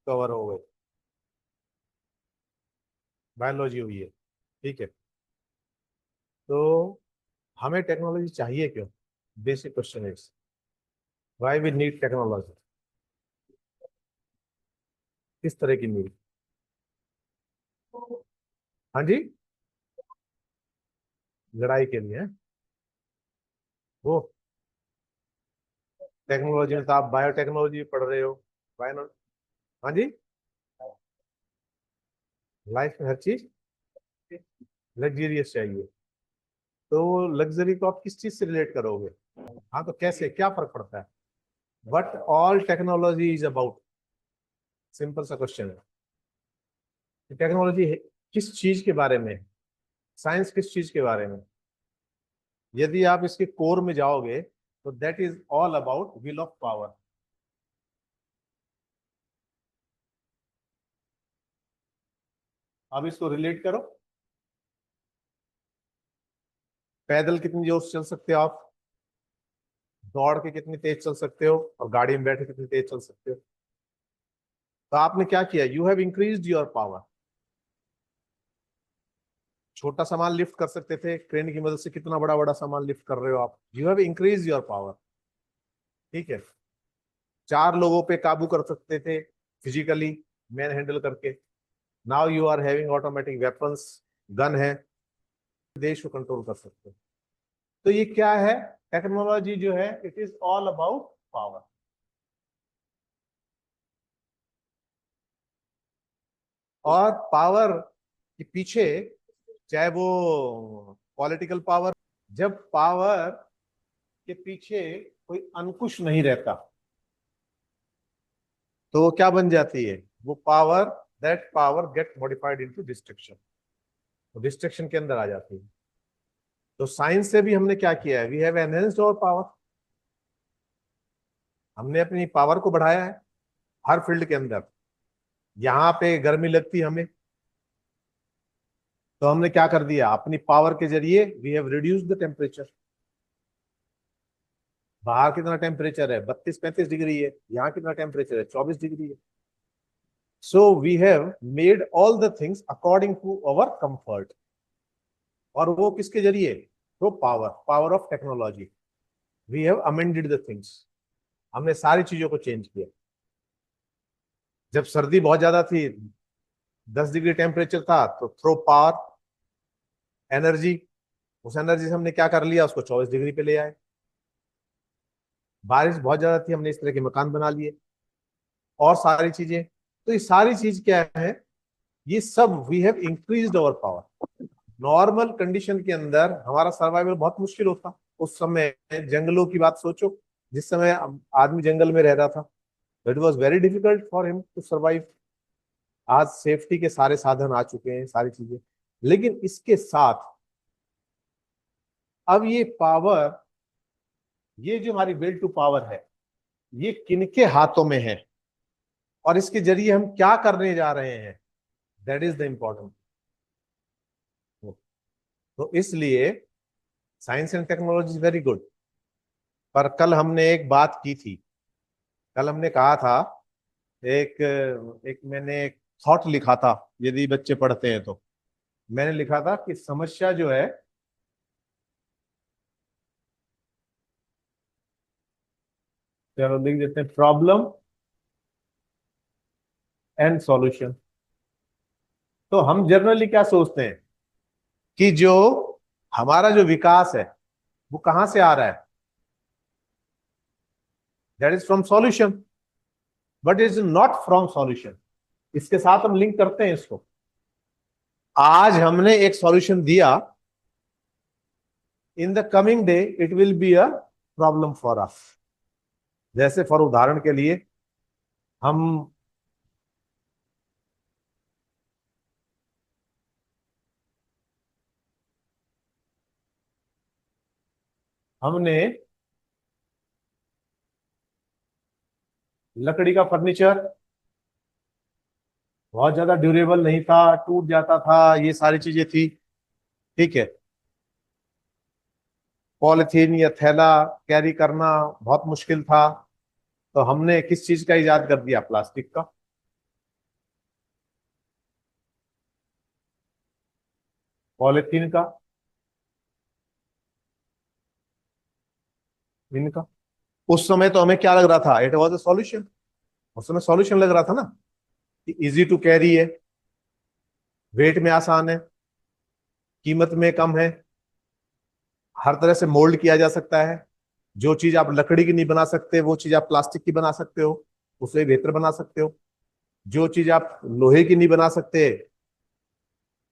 Cover हो गए, biology हुई है। ठीक है, तो हमें टेक्नोलॉजी चाहिए क्यों? Basic question is why we need technology. किस तरह की नीड? हाँ जी, लड़ाई के लिए है? वो टेक्नोलॉजी में तो आप बायोटेक्नोलॉजी पढ़ रहे हो, बायो। हाँ जी, लाइफ में हर चीज लग्जरियस चाहिए, तो लग्जरी को आप किस चीज से रिलेट करोगे? हाँ, तो कैसे, क्या फर्क पड़ता है? What all technology is about, simple सा क्वेश्चन है। टेक्नोलॉजी किस चीज के बारे में? साइंस किस चीज के बारे में? यदि आप इसके कोर में जाओगे तो that is all about will of power. अब इसको रिलेट करो, पैदल कितनी जोर से चल सकते हो आप, दौड़ के कितनी तेज चल सकते हो, और गाड़ी में बैठ के कितनी तेज चल सकते हो। तो आपने क्या किया? You have increased your power. छोटा सामान लिफ्ट कर सकते थे, क्रेन की मदद से कितना बड़ा बड़ा सामान लिफ्ट कर रहे हो आप, you have increase your power. ठीक है, चार लोगों पे काबू कर सकते थे फिजिकली, मैन हैंडल करके। Now you are having automatic weapons, gun है, देश को कंट्रोल कर सकते हो। तो ये क्या है? टेक्नोलॉजी जो है, it is all about power. और पावर के पीछे, चाहे वो पॉलिटिकल पावर, जब पावर के पीछे कोई अंकुश नहीं रहता तो वो क्या बन जाती है? वो power, that power gate modified into destruction, तो डिस्ट्रक्शन के अंदर आ जाती है। तो साइंस से भी हमने क्या किया है? We have enhanced our power. हमने अपनी पावर को बढ़ाया है हर फील्ड के अंदर। यहाँ पे गर्मी लगती है हमें, तो हमने क्या कर दिया? अपनी पावर के जरिए we have reduce the temperature. बाहर कितना टेम्परेचर है? 32-35 डिग्री है, यहाँ कितना टेम्परेचर है? 24 डिग्री है। So we have made all the things according to our comfort. और वो किसके जरिए? तो power, power of technology. We have amended the things. हमने सारी चीजों को चेंज किया। जब सर्दी बहुत ज्यादा थी, 10 डिग्री टेम्परेचर था, तो थ्रो पावर, एनर्जी, उस एनर्जी से हमने क्या कर लिया? उसको 24 डिग्री पे ले आए। बारिश बहुत ज्यादा थी, हमने इस तरह के मकान बना लिए, और सारी चीजें। तो ये सारी चीज क्या है? ये सब we have increased our power. Normal condition के अंदर हमारा सर्वाइवल बहुत मुश्किल होता उस समय। जंगलों की बात सोचो, जिस समय आदमी जंगल में रह रहा था, it was very difficult for him to survive. आज सेफ्टी के सारे साधन आ चुके हैं, सारी चीजें। लेकिन इसके साथ अब ये पावर, ये जो हमारी विल टू पावर है, ये किनके हाथों में है, और इसके जरिए हम क्या करने जा रहे हैं, दैट इज द इम्पोर्टेंट। तो इसलिए science and technology is very good. पर कल हमने एक बात की थी, कल हमने कहा था, एक एक मैंने एक थॉट लिखा था, यदि बच्चे पढ़ते हैं तो। मैंने लिखा था कि समस्या जो है, चलो लिख देते हैं, प्रॉब्लम एंड सॉल्यूशन। तो हम जनरली क्या सोचते हैं कि जो हमारा जो विकास है वो कहां से आ रहा है? That is from solution, but is not from solution. इसके साथ हम लिंक करते हैं इसको। आज हमने एक सॉल्यूशन दिया, in the coming day it will be a problem for us. जैसे फॉर उदाहरण के लिए, हम हमने लकड़ी का फर्नीचर, बहुत ज्यादा ड्यूरेबल नहीं था, टूट जाता था, ये सारी चीजें थी। ठीक है, पॉलिथीन या थैला कैरी करना बहुत मुश्किल था। तो हमने किस चीज का इजाद कर दिया? प्लास्टिक का। पॉलिथीन का, इनका। उस समय तो हमें क्या लग रहा था, इट वॉज ए सॉल्यूशन। उस समय सॉल्यूशन लग रहा था ना कि इजी टू कैरी है, वेट में आसान है, कीमत में कम है, हर तरह से मोल्ड किया जा सकता है। जो चीज आप लकड़ी की नहीं बना सकते वो चीज आप प्लास्टिक की बना सकते हो, उसे बेहतर बना सकते हो। जो चीज आप लोहे की नहीं बना सकते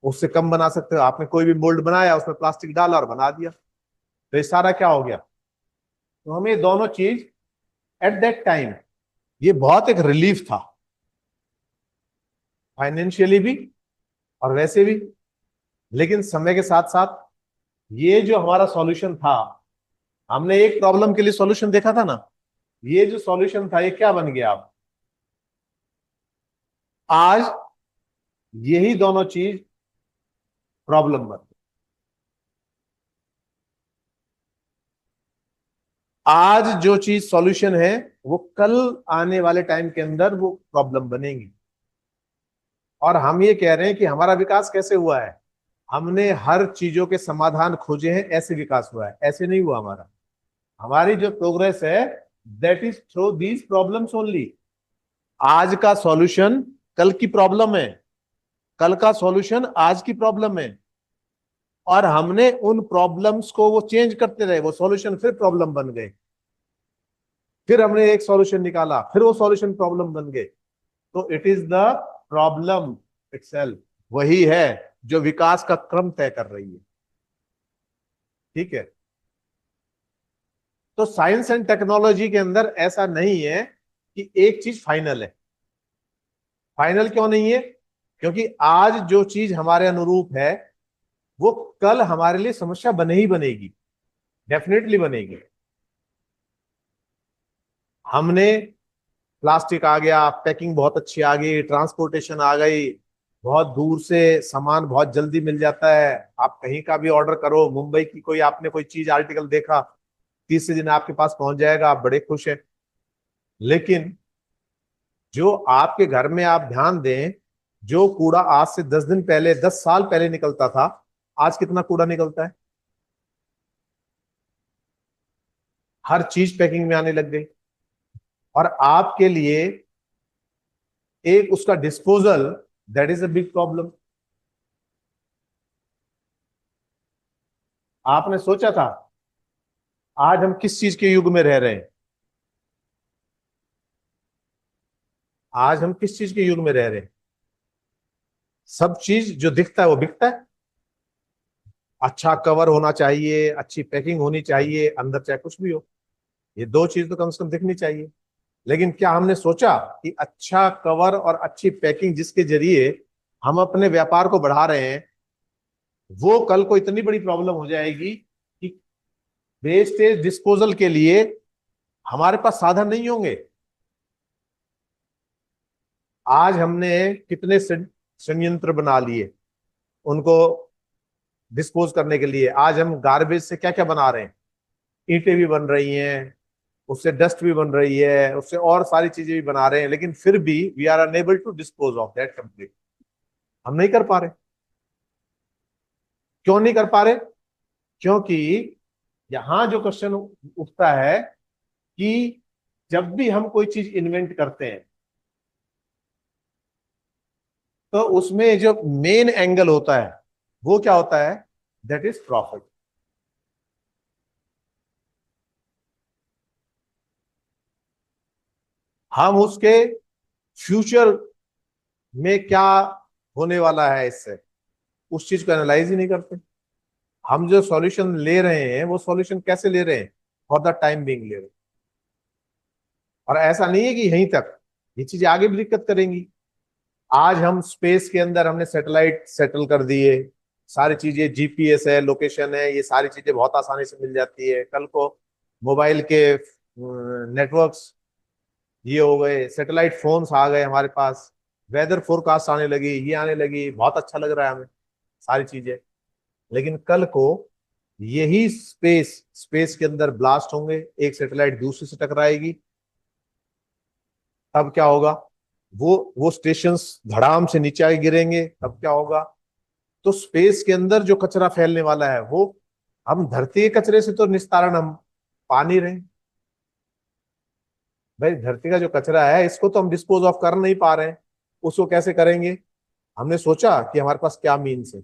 उससे कम बना सकते हो। आपने कोई भी मोल्ड बनाया, उसमें प्लास्टिक डाला और बना दिया, तो ये सारा क्या हो गया। तो हमें दोनों चीज एट दैट टाइम ये बहुत एक रिलीफ था, फाइनेंशियली भी और वैसे भी। लेकिन समय के साथ साथ ये जो हमारा सॉल्यूशन था, हमने एक प्रॉब्लम के लिए सॉल्यूशन देखा था ना, ये जो सॉल्यूशन था ये क्या बन गया। अब आज यही दोनों चीज प्रॉब्लम बन गई। आज जो चीज सॉल्यूशन है वो कल आने वाले टाइम के अंदर वो प्रॉब्लम बनेगी। और हम ये कह रहे हैं कि हमारा विकास कैसे हुआ है, हमने हर चीजों के समाधान खोजे हैं, ऐसे विकास हुआ है, ऐसे नहीं हुआ हमारा। हमारी जो प्रोग्रेस है that is through these problems only. आज का सॉल्यूशन कल की प्रॉब्लम है, कल का सॉल्यूशन आज की प्रॉब्लम है। और हमने उन प्रॉब्लम्स को वो चेंज करते रहे, वो सॉल्यूशन फिर प्रॉब्लम बन गए, फिर हमने एक सॉल्यूशन निकाला, फिर वो सॉल्यूशन प्रॉब्लम बन गए। तो it is the problem itself, वही है जो विकास का क्रम तय कर रही है। ठीक है। तो साइंस एंड टेक्नोलॉजी के अंदर ऐसा नहीं है कि एक चीज फाइनल है। फाइनल क्यों नहीं है? क्योंकि आज जो चीज हमारे अनुरूप है वो कल हमारे लिए समस्या बने ही बनेगी, डेफिनेटली बनेगी। हमने प्लास्टिक आ गया, पैकिंग बहुत अच्छी आ गई, ट्रांसपोर्टेशन आ गई, बहुत दूर से सामान बहुत जल्दी मिल जाता है। आप कहीं का भी ऑर्डर करो, मुंबई की कोई आपने कोई चीज आर्टिकल देखा, तीसरे दिन आपके पास पहुंच जाएगा, आप बड़े खुश हैं। लेकिन जो आपके घर में आप ध्यान दें, जो कूड़ा आज से 10 दिन पहले, 10 साल पहले निकलता था, आज कितना कूड़ा निकलता है। हर चीज पैकिंग में आने लग गई। और आपके लिए एक उसका disposal, that is a big problem. आपने सोचा था आज हम किस चीज के युग में रह रहे हैं? आज हम किस चीज के युग में रह रहे हैं? सब चीज जो दिखता है वो बिकता है। अच्छा कवर होना चाहिए, अच्छी पैकिंग होनी चाहिए, अंदर चाहे कुछ भी हो, ये दो चीज तो कम से कम दिखनी चाहिए। लेकिन क्या हमने सोचा कि अच्छा कवर और अच्छी पैकिंग जिसके जरिए हम अपने व्यापार को बढ़ा रहे हैं, वो कल को इतनी बड़ी प्रॉब्लम हो जाएगी कि वेस्टेज डिस्पोजल के लिए हमारे पास साधन नहीं होंगे। आज हमने कितने संयंत्र बना लिए उनको डिस्पोज करने के लिए। आज हम गार्बेज से क्या क्या बना रहे हैं, ईंटें भी बन रही हैं, उससे डस्ट भी बन रही है, उससे और सारी चीजें भी बना रहे हैं, लेकिन फिर भी we are unable to dispose of that complete. हम नहीं कर पा रहे। क्यों नहीं कर पा रहे? क्योंकि यहां जो क्वेश्चन उठता है कि जब भी हम कोई चीज इन्वेंट करते हैं तो उसमें जो मेन एंगल होता है वो क्या होता है, दैट इज प्रॉफिट। हम उसके फ्यूचर में क्या होने वाला है इससे, उस चीज को एनालाइज ही नहीं करते। हम जो सॉल्यूशन ले रहे हैं वो सॉल्यूशन कैसे ले रहे हैं, फॉर द टाइम बीइंग ले रहे हैं। और ऐसा नहीं है कि यहीं तक, ये चीजें आगे भी दिक्कत करेंगी। आज हम स्पेस के अंदर हमने सैटेलाइट सेटल कर दिए, सारी चीजें जीपीएस है, लोकेशन है, ये सारी चीजें बहुत आसानी से मिल जाती है। कल को मोबाइल के नेटवर्क्स ये हो गए, सैटेलाइट फोन्स आ गए हमारे पास, वेदर फोरकास्ट आने लगी, ये आने लगी, बहुत अच्छा लग रहा है हमें सारी चीजें। लेकिन कल को यही स्पेस स्पेस के अंदर ब्लास्ट होंगे, एक सैटेलाइट दूसरे से टकराएगी, तब क्या होगा, वो स्टेशंस धड़ाम से नीचे आके गिरेंगे, तब क्या होगा। तो स्पेस के अंदर जो कचरा फैलने वाला है वो हम धरती के कचरे से तो निस्तारण हम पा नहीं रहे। भाई धरती का जो कचरा है इसको तो हम डिस्पोज ऑफ कर नहीं पा रहे हैं, उसको कैसे करेंगे? हमने सोचा कि हमारे पास क्या मीन्स है।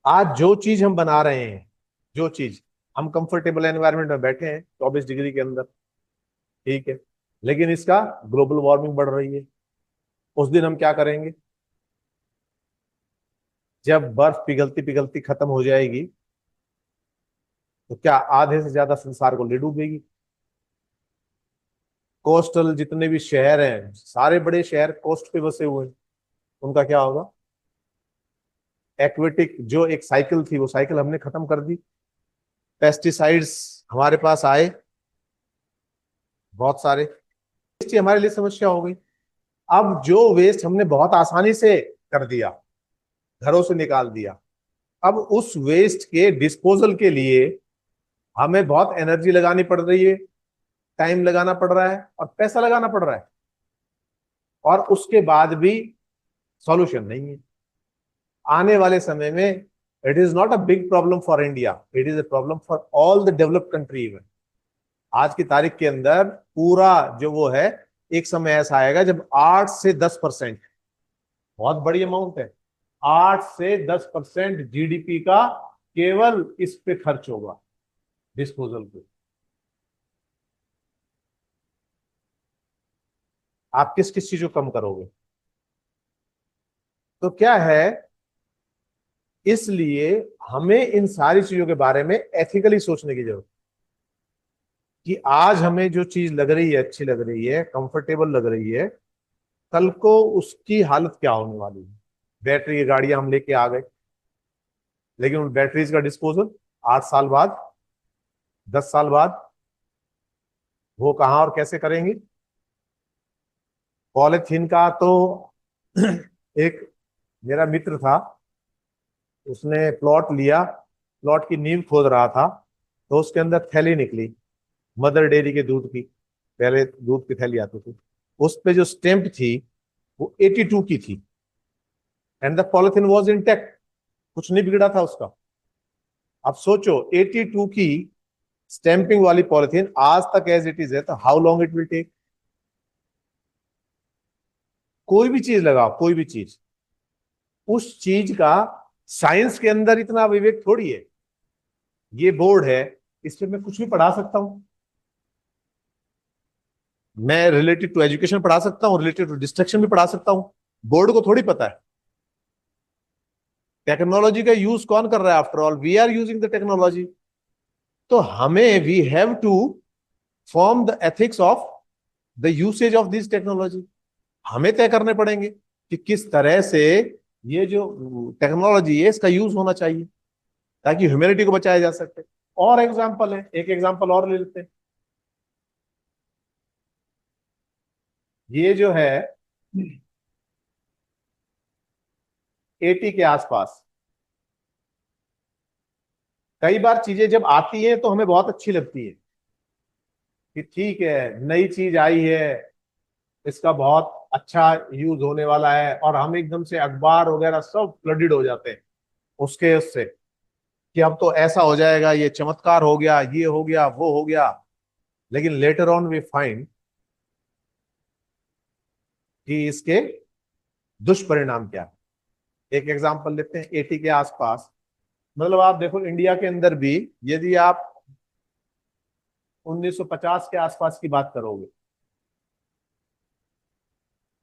आज जो चीज हम बना रहे हैं, जो चीज हम कंफर्टेबल एनवायरनमेंट में बैठे हैं 24 डिग्री के अंदर, ठीक है, लेकिन इसका ग्लोबल वार्मिंग बढ़ रही है। उस दिन हम क्या करेंगे? जब बर्फ पिघलती पिघलती खत्म हो जाएगी तो क्या आधे से ज्यादा संसार को ले डूबेगी। कोस्टल जितने भी शहर हैं, सारे बड़े शहर कोस्ट पे बसे हुए हैं, उनका क्या होगा? एक्वेटिक जो एक साइकिल थी वो साइकिल हमने खत्म कर दी। पेस्टिसाइड्स हमारे पास आए बहुत सारे, ये हमारे लिए समस्या हो गई। अब जो वेस्ट हमने बहुत आसानी से कर दिया, घरों से निकाल दिया, अब उस वेस्ट के डिस्पोजल के लिए हमें बहुत एनर्जी लगानी पड़ रही है, टाइम लगाना पड़ रहा है और पैसा लगाना पड़ रहा है, और उसके बाद भी सॉल्यूशन नहीं है। आने वाले समय में it is not a big problem for India, it is a problem for all the developed country. Even आज की तारीख के अंदर पूरा जो वो है, एक समय ऐसा आएगा जब 8 से 10%, बहुत बड़ी अमाउंट है, 8 से 10% जीडीपी का केवल इस पे खर्च होगा, डिस्पोजल पे। आप किस किस चीज को कम करोगे? तो क्या है, इसलिए हमें इन सारी चीजों के बारे में एथिकली सोचने की जरूरत, कि आज हमें जो चीज लग रही है, अच्छी लग रही है, कंफर्टेबल लग रही है, कल को उसकी हालत क्या होने वाली है। बैटरी की गाड़ियां हम लेके आ गए, लेकिन उन बैटरीज का डिस्पोजल 8 साल बाद, 10 साल बाद वो कहाँ और कैसे करेंगे? पॉलिथीन का तो एक मेरा मित्र था, उसने प्लॉट लिया, प्लॉट की नींव खोद रहा था, तो उसके अंदर थैली निकली मदर डेयरी के दूध की, पहले दूध की थैली आती थी, उस पे जो स्टैंप थी वो 82 की थी, and the polythene was intact, कुछ नहीं बिगड़ा था उसका। अब सोचो 82 की स्टैंपिंग वाली पॉलिथीन आज तक एज इट इज है, तो how long it will take. कोई भी चीज लगाओ, कोई भी चीज, उस चीज का साइंस के अंदर इतना विवेक थोड़ी है। ये बोर्ड है, इस पे मैं कुछ भी पढ़ा सकता हूं, मैं रिलेटेड टू एजुकेशन पढ़ा सकता हूं, रिलेटेड टू डिस्ट्रक्शन भी पढ़ा सकता हूं। बोर्ड को थोड़ी पता है टेक्नोलॉजी का यूज कौन कर रहा है, after all we are using the technology. तो हमें we have to form the ethics of the usage of this technology. हमें तय करने पड़ेंगे कि किस तरह से ये जो टेक्नोलॉजी है इसका यूज होना चाहिए, ताकि ह्यूमैनिटी को बचाया जा सके। और एग्जांपल है, एक एग्जांपल और ले लेते हैं। ये जो है 80 के आसपास, कई बार चीजें जब आती हैं तो हमें बहुत अच्छी लगती है कि ठीक है नई चीज आई है, इसका बहुत अच्छा यूज होने वाला है, और हम एकदम से अखबार वगैरह सब फ्लडेड हो जाते हैं उसके उससे, कि अब तो ऐसा हो जाएगा, ये चमत्कार हो गया, ये हो गया, वो हो गया। लेकिन लेटर ऑन वी फाइंड कि इसके दुष्परिणाम क्या है। एक एग्जांपल लेते हैं 80 के आसपास, मतलब आप देखो इंडिया के अंदर भी यदि आप 1950 के आसपास की बात करोगे,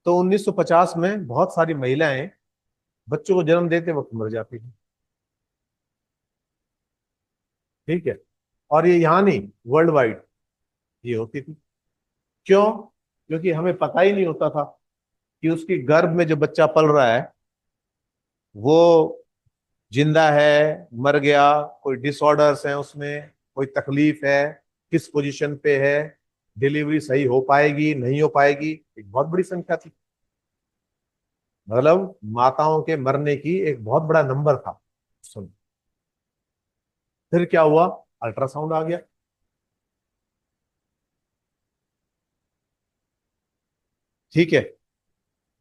तो 1950 में बहुत सारी महिलाएं बच्चों को जन्म देते वक्त मर जाती थी, ठीक है, और ये यहाँ नहीं, वर्ल्ड वाइड ये होती थी। क्यों? क्योंकि हमें पता ही नहीं होता था कि उसकी गर्भ में जो बच्चा पल रहा है वो जिंदा है, मर गया, कोई डिसऑर्डर्स हैं उसमें, कोई तकलीफ है, किस पोजीशन पे है, डिलीवरी सही हो पाएगी नहीं हो पाएगी, एक बहुत बड़ी संख्या थी। मतलब माताओं के मरने की एक बहुत बड़ा नंबर था। सुन, फिर क्या हुआ? अल्ट्रासाउंड आ गया, ठीक है,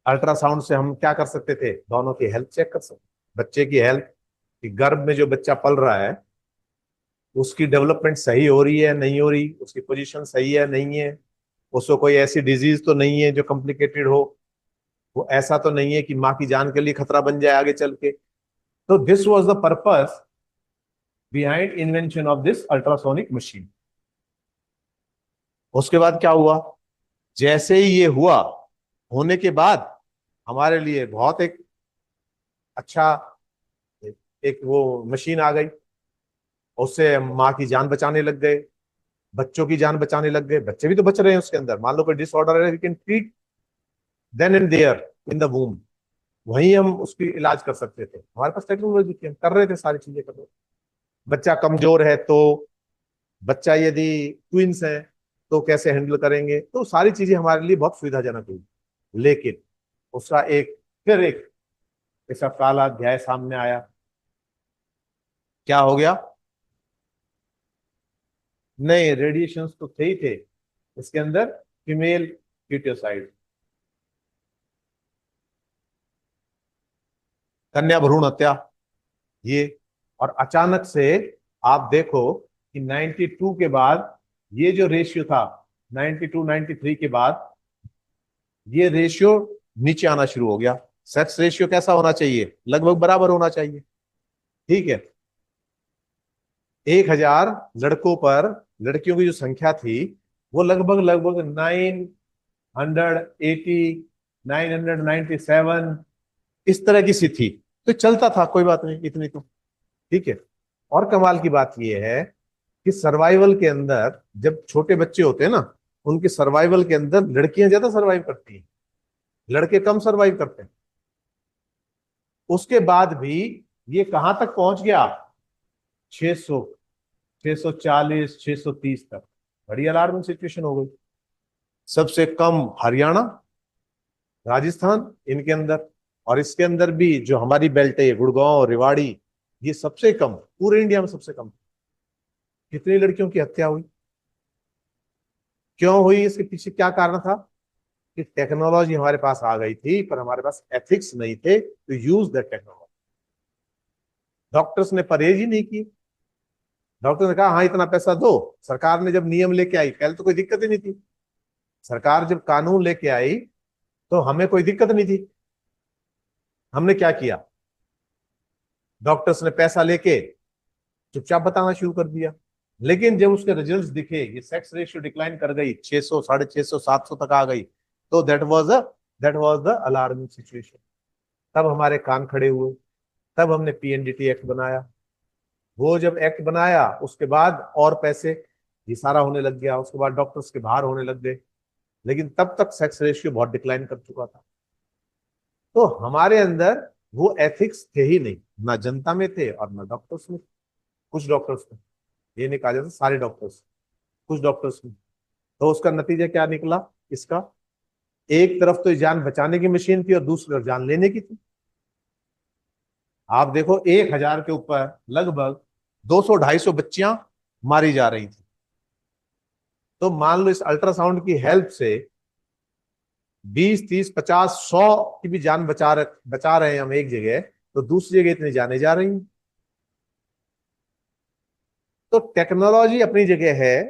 अल्ट्रासाउंड से हम क्या कर सकते थे, दोनों की हेल्थ चेक कर सकते, बच्चे की हेल्थ, कि गर्भ में जो बच्चा पल रहा है उसकी डेवलपमेंट सही हो रही है नहीं हो रही, उसकी पोजीशन सही है नहीं है, उसको कोई ऐसी डिजीज तो नहीं है जो कॉम्प्लिकेटेड हो, वो ऐसा तो नहीं है कि माँ की जान के लिए खतरा बन जाए आगे चल के। तो this was the purpose behind invention of this ultrasonic machine. उसके बाद क्या हुआ, जैसे ही ये हुआ, होने के बाद हमारे लिए बहुत एक अच्छा एक वो मशीन आ गई, उससे माँ की जान बचाने लग गए, बच्चों की जान बचाने लग गए, बच्चे भी तो बच रहे हैं उसके अंदर, मान लो कोई डिसऑर्डर है, we can treat then and there in the womb, वहीं हम उसकी इलाज कर सकते थे, हमारे पास टेक्नोलॉजी थी, हम कर रहे थे, सारी चीजें कर रहे थे। बच्चा कमजोर है तो, बच्चा यदि ट्विंस है तो कैसे हैंडल करेंगे, तो सारी चीजें हमारे लिए बहुत सुविधाजनक हुई। लेकिन उसका एक फिर एक ऐसा काला अध्याय सामने आया। क्या हो गया, नहीं रेडिएशंस तो थे ही थे इसके अंदर, फीमेल फीटोसाइड, कन्या भ्रूण हत्या, ये। और अचानक से आप देखो कि 92 के बाद ये जो रेशियो था, 92 93 के बाद ये रेशियो नीचे आना शुरू हो गया। सेक्स रेशियो कैसा होना चाहिए, लगभग बराबर होना चाहिए, ठीक है। 1000 लड़कों पर लड़कियों की जो संख्या थी वो लगभग लगभग 980 997 इस तरह की सी थी। तो चलता था, कोई बात नहीं इतनी तो, ठीक है। और कमाल की बात यह है कि सर्वाइवल के अंदर जब छोटे बच्चे होते हैं ना, उनके सर्वाइवल के अंदर लड़कियां ज्यादा सर्वाइव करती हैं, लड़के कम सर्वाइव करते हैं। उसके बाद भी ये कहां तक पहुंच गया, 600 640 630 तक, बड़ी अलार्मिंग सिचुएशन हो गई। सबसे कम हरियाणा, राजस्थान इनके अंदर, और इसके अंदर भी जो हमारी बेल्ट है गुड़गांव रेवाड़ी, ये सबसे कम, पूरे इंडिया में सबसे कम। कितनी लड़कियों की हत्या हुई, क्यों हुई, इसके पीछे क्या कारण था, कि टेक्नोलॉजी हमारे पास आ गई थी पर हमारे पास एथिक्स नहीं थे to use that technology. Doctors ने परहेज ही नहीं की, डॉक्टर ने कहा हाँ इतना पैसा दो। सरकार ने जब नियम लेके आई, पहले तो कोई दिक्कत ही नहीं थी, सरकार जब कानून लेके आई तो हमें कोई दिक्कत नहीं थी। हमने क्या किया, डॉक्टर्स ने पैसा लेके चुपचाप बताना शुरू कर दिया। लेकिन जब उसके रिजल्ट्स दिखे, ये सेक्स रेशियो डिक्लाइन कर गई, 600 650 700 तक आ गई, तो that was the alarming situation. तब हमारे कान खड़े हुए, तब हमने पीएनडीटी एक्ट बनाया। वो जब एक्ट बनाया उसके बाद और पैसे, ये सारा होने लग गया, उसके बाद डॉक्टर्स के बाहर होने लग गए। लेकिन तब तक सेक्स रेशियो बहुत डिक्लाइन कर चुका था। तो हमारे अंदर वो एथिक्स थे ही नहीं, ना जनता में थे और ना डॉक्टर्स में। कुछ डॉक्टर्स में, ये नहीं कहा जाता सारे डॉक्टर्स, कुछ डॉक्टर्स में। तो उसका नतीजा क्या निकला इसका, एक तरफ तो जान बचाने की मशीन थी और दूसरी तरफ जान लेने की थी। आप देखो 1000 के ऊपर लगभग 200-250 बच्चियां मारी जा रही थी। तो मान लो इस अल्ट्रासाउंड की हेल्प से 20 30 50 100 की भी जान बचा रहे हैं हम एक जगह, तो दूसरी जगह इतनी जाने जा रही हैं। तो टेक्नोलॉजी अपनी जगह है,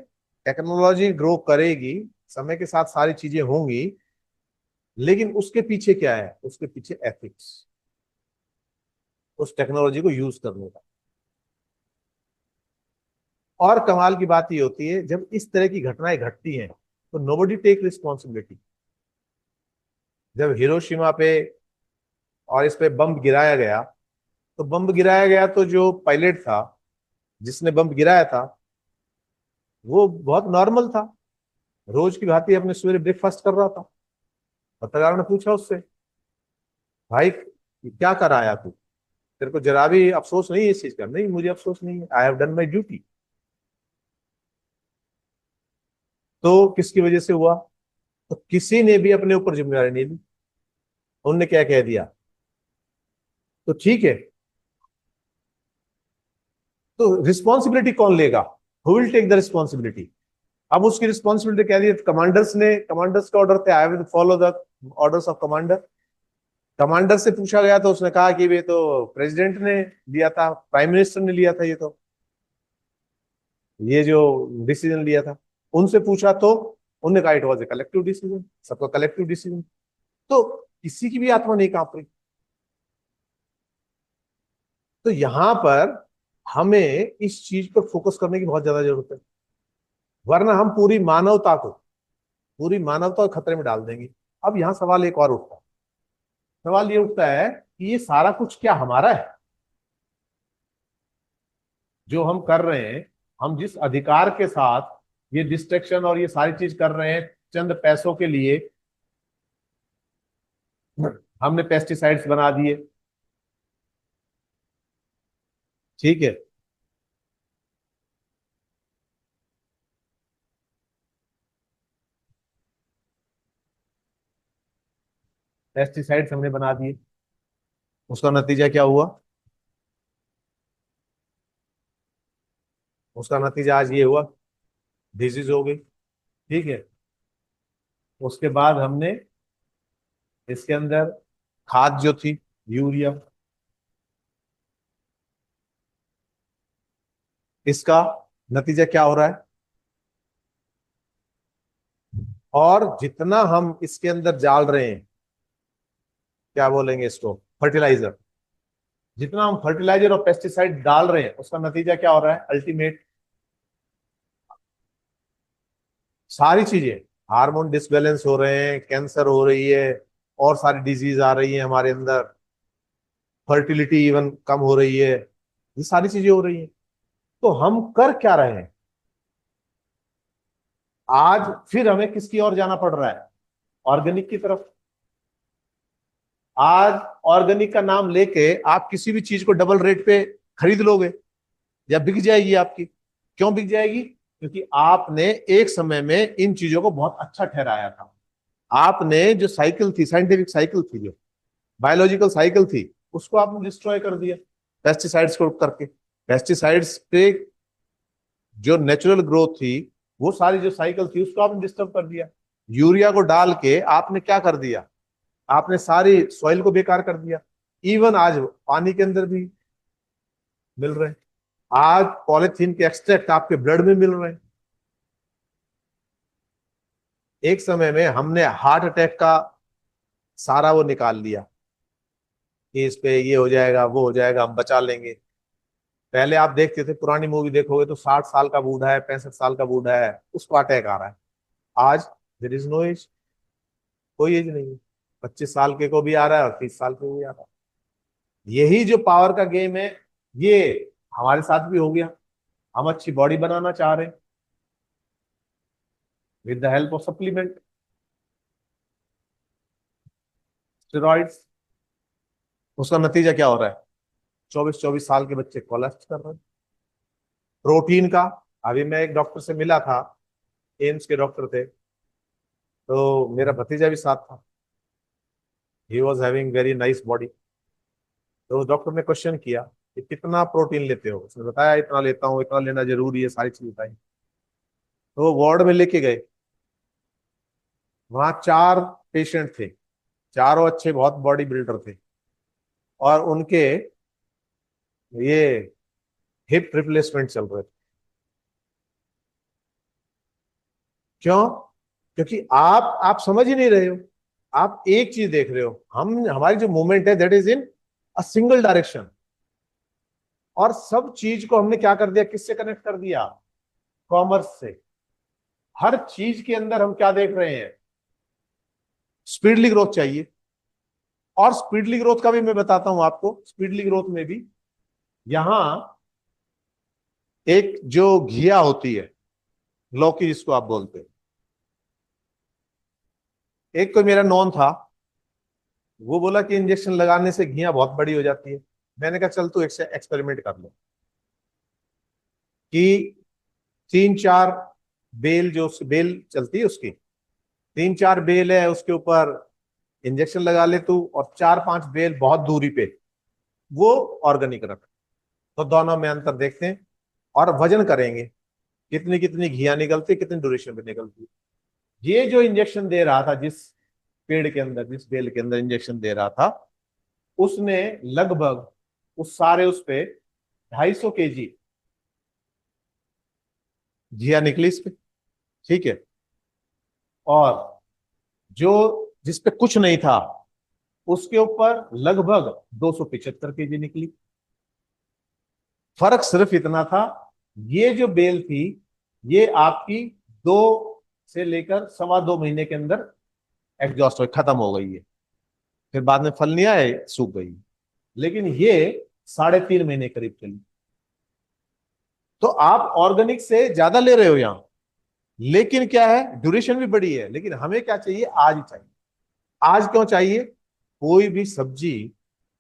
टेक्नोलॉजी ग्रो करेगी, समय के साथ सारी चीजें होंगी, लेकिन उसके पीछे क्या है, उसके पीछे एथिक्स, उस टेक्नोलॉजी को यूज करने का। और कमाल की बात ये होती है जब इस तरह की घटनाएं घटती हैं तो नोबडी टेक रिस्पॉन्सिबिलिटी। जब हिरोशिमा पे और इस पे बम गिराया गया, तो बम गिराया गया तो जो पायलट था जिसने बम गिराया था वो बहुत नॉर्मल था, रोज की भांति अपने सवेरे ब्रेकफास्ट कर रहा था। पत्रकार ने पूछा उससे, भाई क्या कर आया तू, तेरे को जरा भी अफसोस नहीं है इस चीज का? नहीं मुझे अफसोस नहीं है, I have done my duty. तो किसकी वजह से हुआ, तो किसी ने भी अपने ऊपर जिम्मेदारी नहीं ली। उनने क्या कह दिया, तो ठीक है, तो रिस्पॉन्सिबिलिटी कौन लेगा, who will take the responsibility. अब उसकी रिस्पॉन्सिबिलिटी कह दी कमांडर्स ने, कमांडर्स का ऑर्डर थे, I will follow the orders of commander. Commander से पूछा गया तो उसने कहा कि वे तो प्रेसिडेंट ने लिया था, प्राइम मिनिस्टर ने लिया था, ये जो डिसीजन लिया था। उनसे पूछा तो उन्होंने कहा it was a collective decision, सबका कलेक्टिव डिसीजन। तो किसी की भी आत्मा नहीं कांप रही। तो यहां पर हमें इस चीज पर फोकस करने की बहुत ज्यादा जरूरत है, वरना हम पूरी मानवता को खतरे में डाल देंगे। अब यहाँ सवाल एक और उठता है, सवाल ये उठता है कि ये सारा कुछ क्या हमारा है जो हम कर रहे हैं? हम जिस अधिकार के साथ ये डिस्ट्रक्शन और ये सारी चीज कर रहे हैं चंद पैसों के लिए, हमने पेस्टिसाइड्स बना दिए, ठीक है। पेस्टिसाइड्स हमने बना दिए, उसका नतीजा क्या हुआ? उसका नतीजा आज ये हुआ, डिजीज हो गई, ठीक है। उसके बाद हमने इसके अंदर खाद जो थी, यूरिया, इसका नतीजा क्या हो रहा है? और जितना हम इसके अंदर डाल रहे हैं, क्या बोलेंगे इसको, फर्टिलाइजर, जितना हम फर्टिलाइजर और पेस्टिसाइड डाल रहे हैं उसका नतीजा क्या हो रहा है अल्टीमेट? सारी चीजें, हार्मोन डिसबैलेंस हो रहे हैं, कैंसर हो रही है, और सारी डिजीज आ रही है हमारे अंदर, फर्टिलिटी इवन कम हो रही है, ये सारी चीजें हो रही हैं। तो हम कर क्या रहे हैं? आज फिर हमें किसकी ओर जाना पड़ रहा है? ऑर्गेनिक की तरफ। आज ऑर्गेनिक का नाम लेके आप किसी भी चीज को डबल रेट पे खरीद लोगे या बिक जाएगी आपकी। क्यों बिक जाएगी? क्योंकि आपने एक समय में इन चीजों को बहुत अच्छा ठहराया था। आपने जो साइकिल थी, साइंटिफिक साइकिल थी, जो बायोलॉजिकल साइकिल थी, उसको आपने डिस्ट्रॉय कर दिया पेस्टिसाइड्स को करके। पेस्टिसाइड्स पे जो नेचुरल ग्रोथ थी, वो सारी जो साइकिल थी, उसको आपने डिस्टर्ब कर दिया। यूरिया को डाल के आपने क्या कर दिया? आपने सारी सॉइल को बेकार कर दिया। इवन आज पानी के अंदर भी मिल रहे हैं, आज पॉलिथीन के एक्सट्रैक्ट आपके ब्लड में मिल रहे हैं। एक समय में हमने हार्ट अटैक का सारा वो निकाल लिया कि इस पे ये हो जाएगा, वो हो जाएगा, हम बचा लेंगे। पहले आप देखते थे, पुरानी मूवी देखोगे तो 60 साल का बूढ़ा है, 65 साल का बूढ़ा है, उसको अटैक आ रहा है। आज देर इज नो एज, कोई एज नहीं है। 25 साल के को भी आ रहा है और 30 साल के को भी आ रहा है। यही जो पावर का गेम है, ये हमारे साथ भी हो गया। हम अच्छी बॉडी बनाना चाह रहे हैं with the help of supplement, steroids. उसका नतीजा क्या हो रहा है? 24-24 साल के बच्चे कोलैप्स कर रहे हैं। प्रोटीन का, अभी मैं एक डॉक्टर से मिला था, एम्स के डॉक्टर थे, तो मेरा भतीजा भी साथ था। He was having very nice body. तो डॉक्टर ने क्वेश्चन किया कि कितना प्रोटीन लेते हो? उसने बताया इतना लेता हूँ, इतना लेना जरूरी है, सारी चीज बताई। तो वो वार्ड में लेके गए, वहां 4 पेशेंट थे, चारों अच्छे बहुत बॉडी बिल्डर थे, और उनके ये हिप रिप्लेसमेंट चल रहे थे। क्यों? क्योंकि आप समझ ही नहीं रहे हो। आप एक चीज देख रहे हो, हम हमारी जो मूवमेंट है that is in a single direction, और सब चीज को हमने क्या कर दिया, किससे कनेक्ट कर दिया? कॉमर्स से। हर चीज के अंदर हम क्या देख रहे हैं? स्पीडली ग्रोथ चाहिए। और स्पीडली ग्रोथ का भी मैं बताता हूं आपको, स्पीडली ग्रोथ में भी यहां एक जो घिया होती है, लौकी जिसको आप बोलते हैं, एक कोई मेरा नॉन था, वो बोला कि इंजेक्शन लगाने से घिया बहुत बड़ी हो जाती है। मैंने कहा चल तू एक एक्सपेरिमेंट कर लो, कि 3-4 बेल, जो बेल चलती है उसकी, 3-4 बेल है उसके ऊपर इंजेक्शन लगा ले तू, और 4-5 बेल बहुत दूरी पे वो ऑर्गेनिक रख। तो दोनों में अंतर देखते हैं और वजन करेंगे, कितनी कितनी घिया निकलती, कितनी ड्यूरेशन पे निकलती है। ये जो इंजेक्शन दे रहा था जिस पेड़ के अंदर, जिस बेल के अंदर इंजेक्शन दे रहा था, उसने लगभग उस सारे उस पे 250 kg जिया निकली इस पे, ठीक है। और जो जिस पे कुछ नहीं था उसके ऊपर लगभग 275 kg निकली। फर्क सिर्फ इतना था, ये जो बेल थी ये आपकी 2 से लेकर 2.25 महीने के अंदर एग्जॉस्ट हो खत्म हो गई है, फिर बाद में फल नहीं आए, सूख गई। लेकिन ये 3.5 महीने करीब चली। तो आप ऑर्गेनिक से ज्यादा ले रहे हो यहां, लेकिन क्या है, ड्यूरेशन भी बड़ी है। लेकिन हमें क्या चाहिए, आज ही चाहिए। आज क्यों चाहिए? कोई भी सब्जी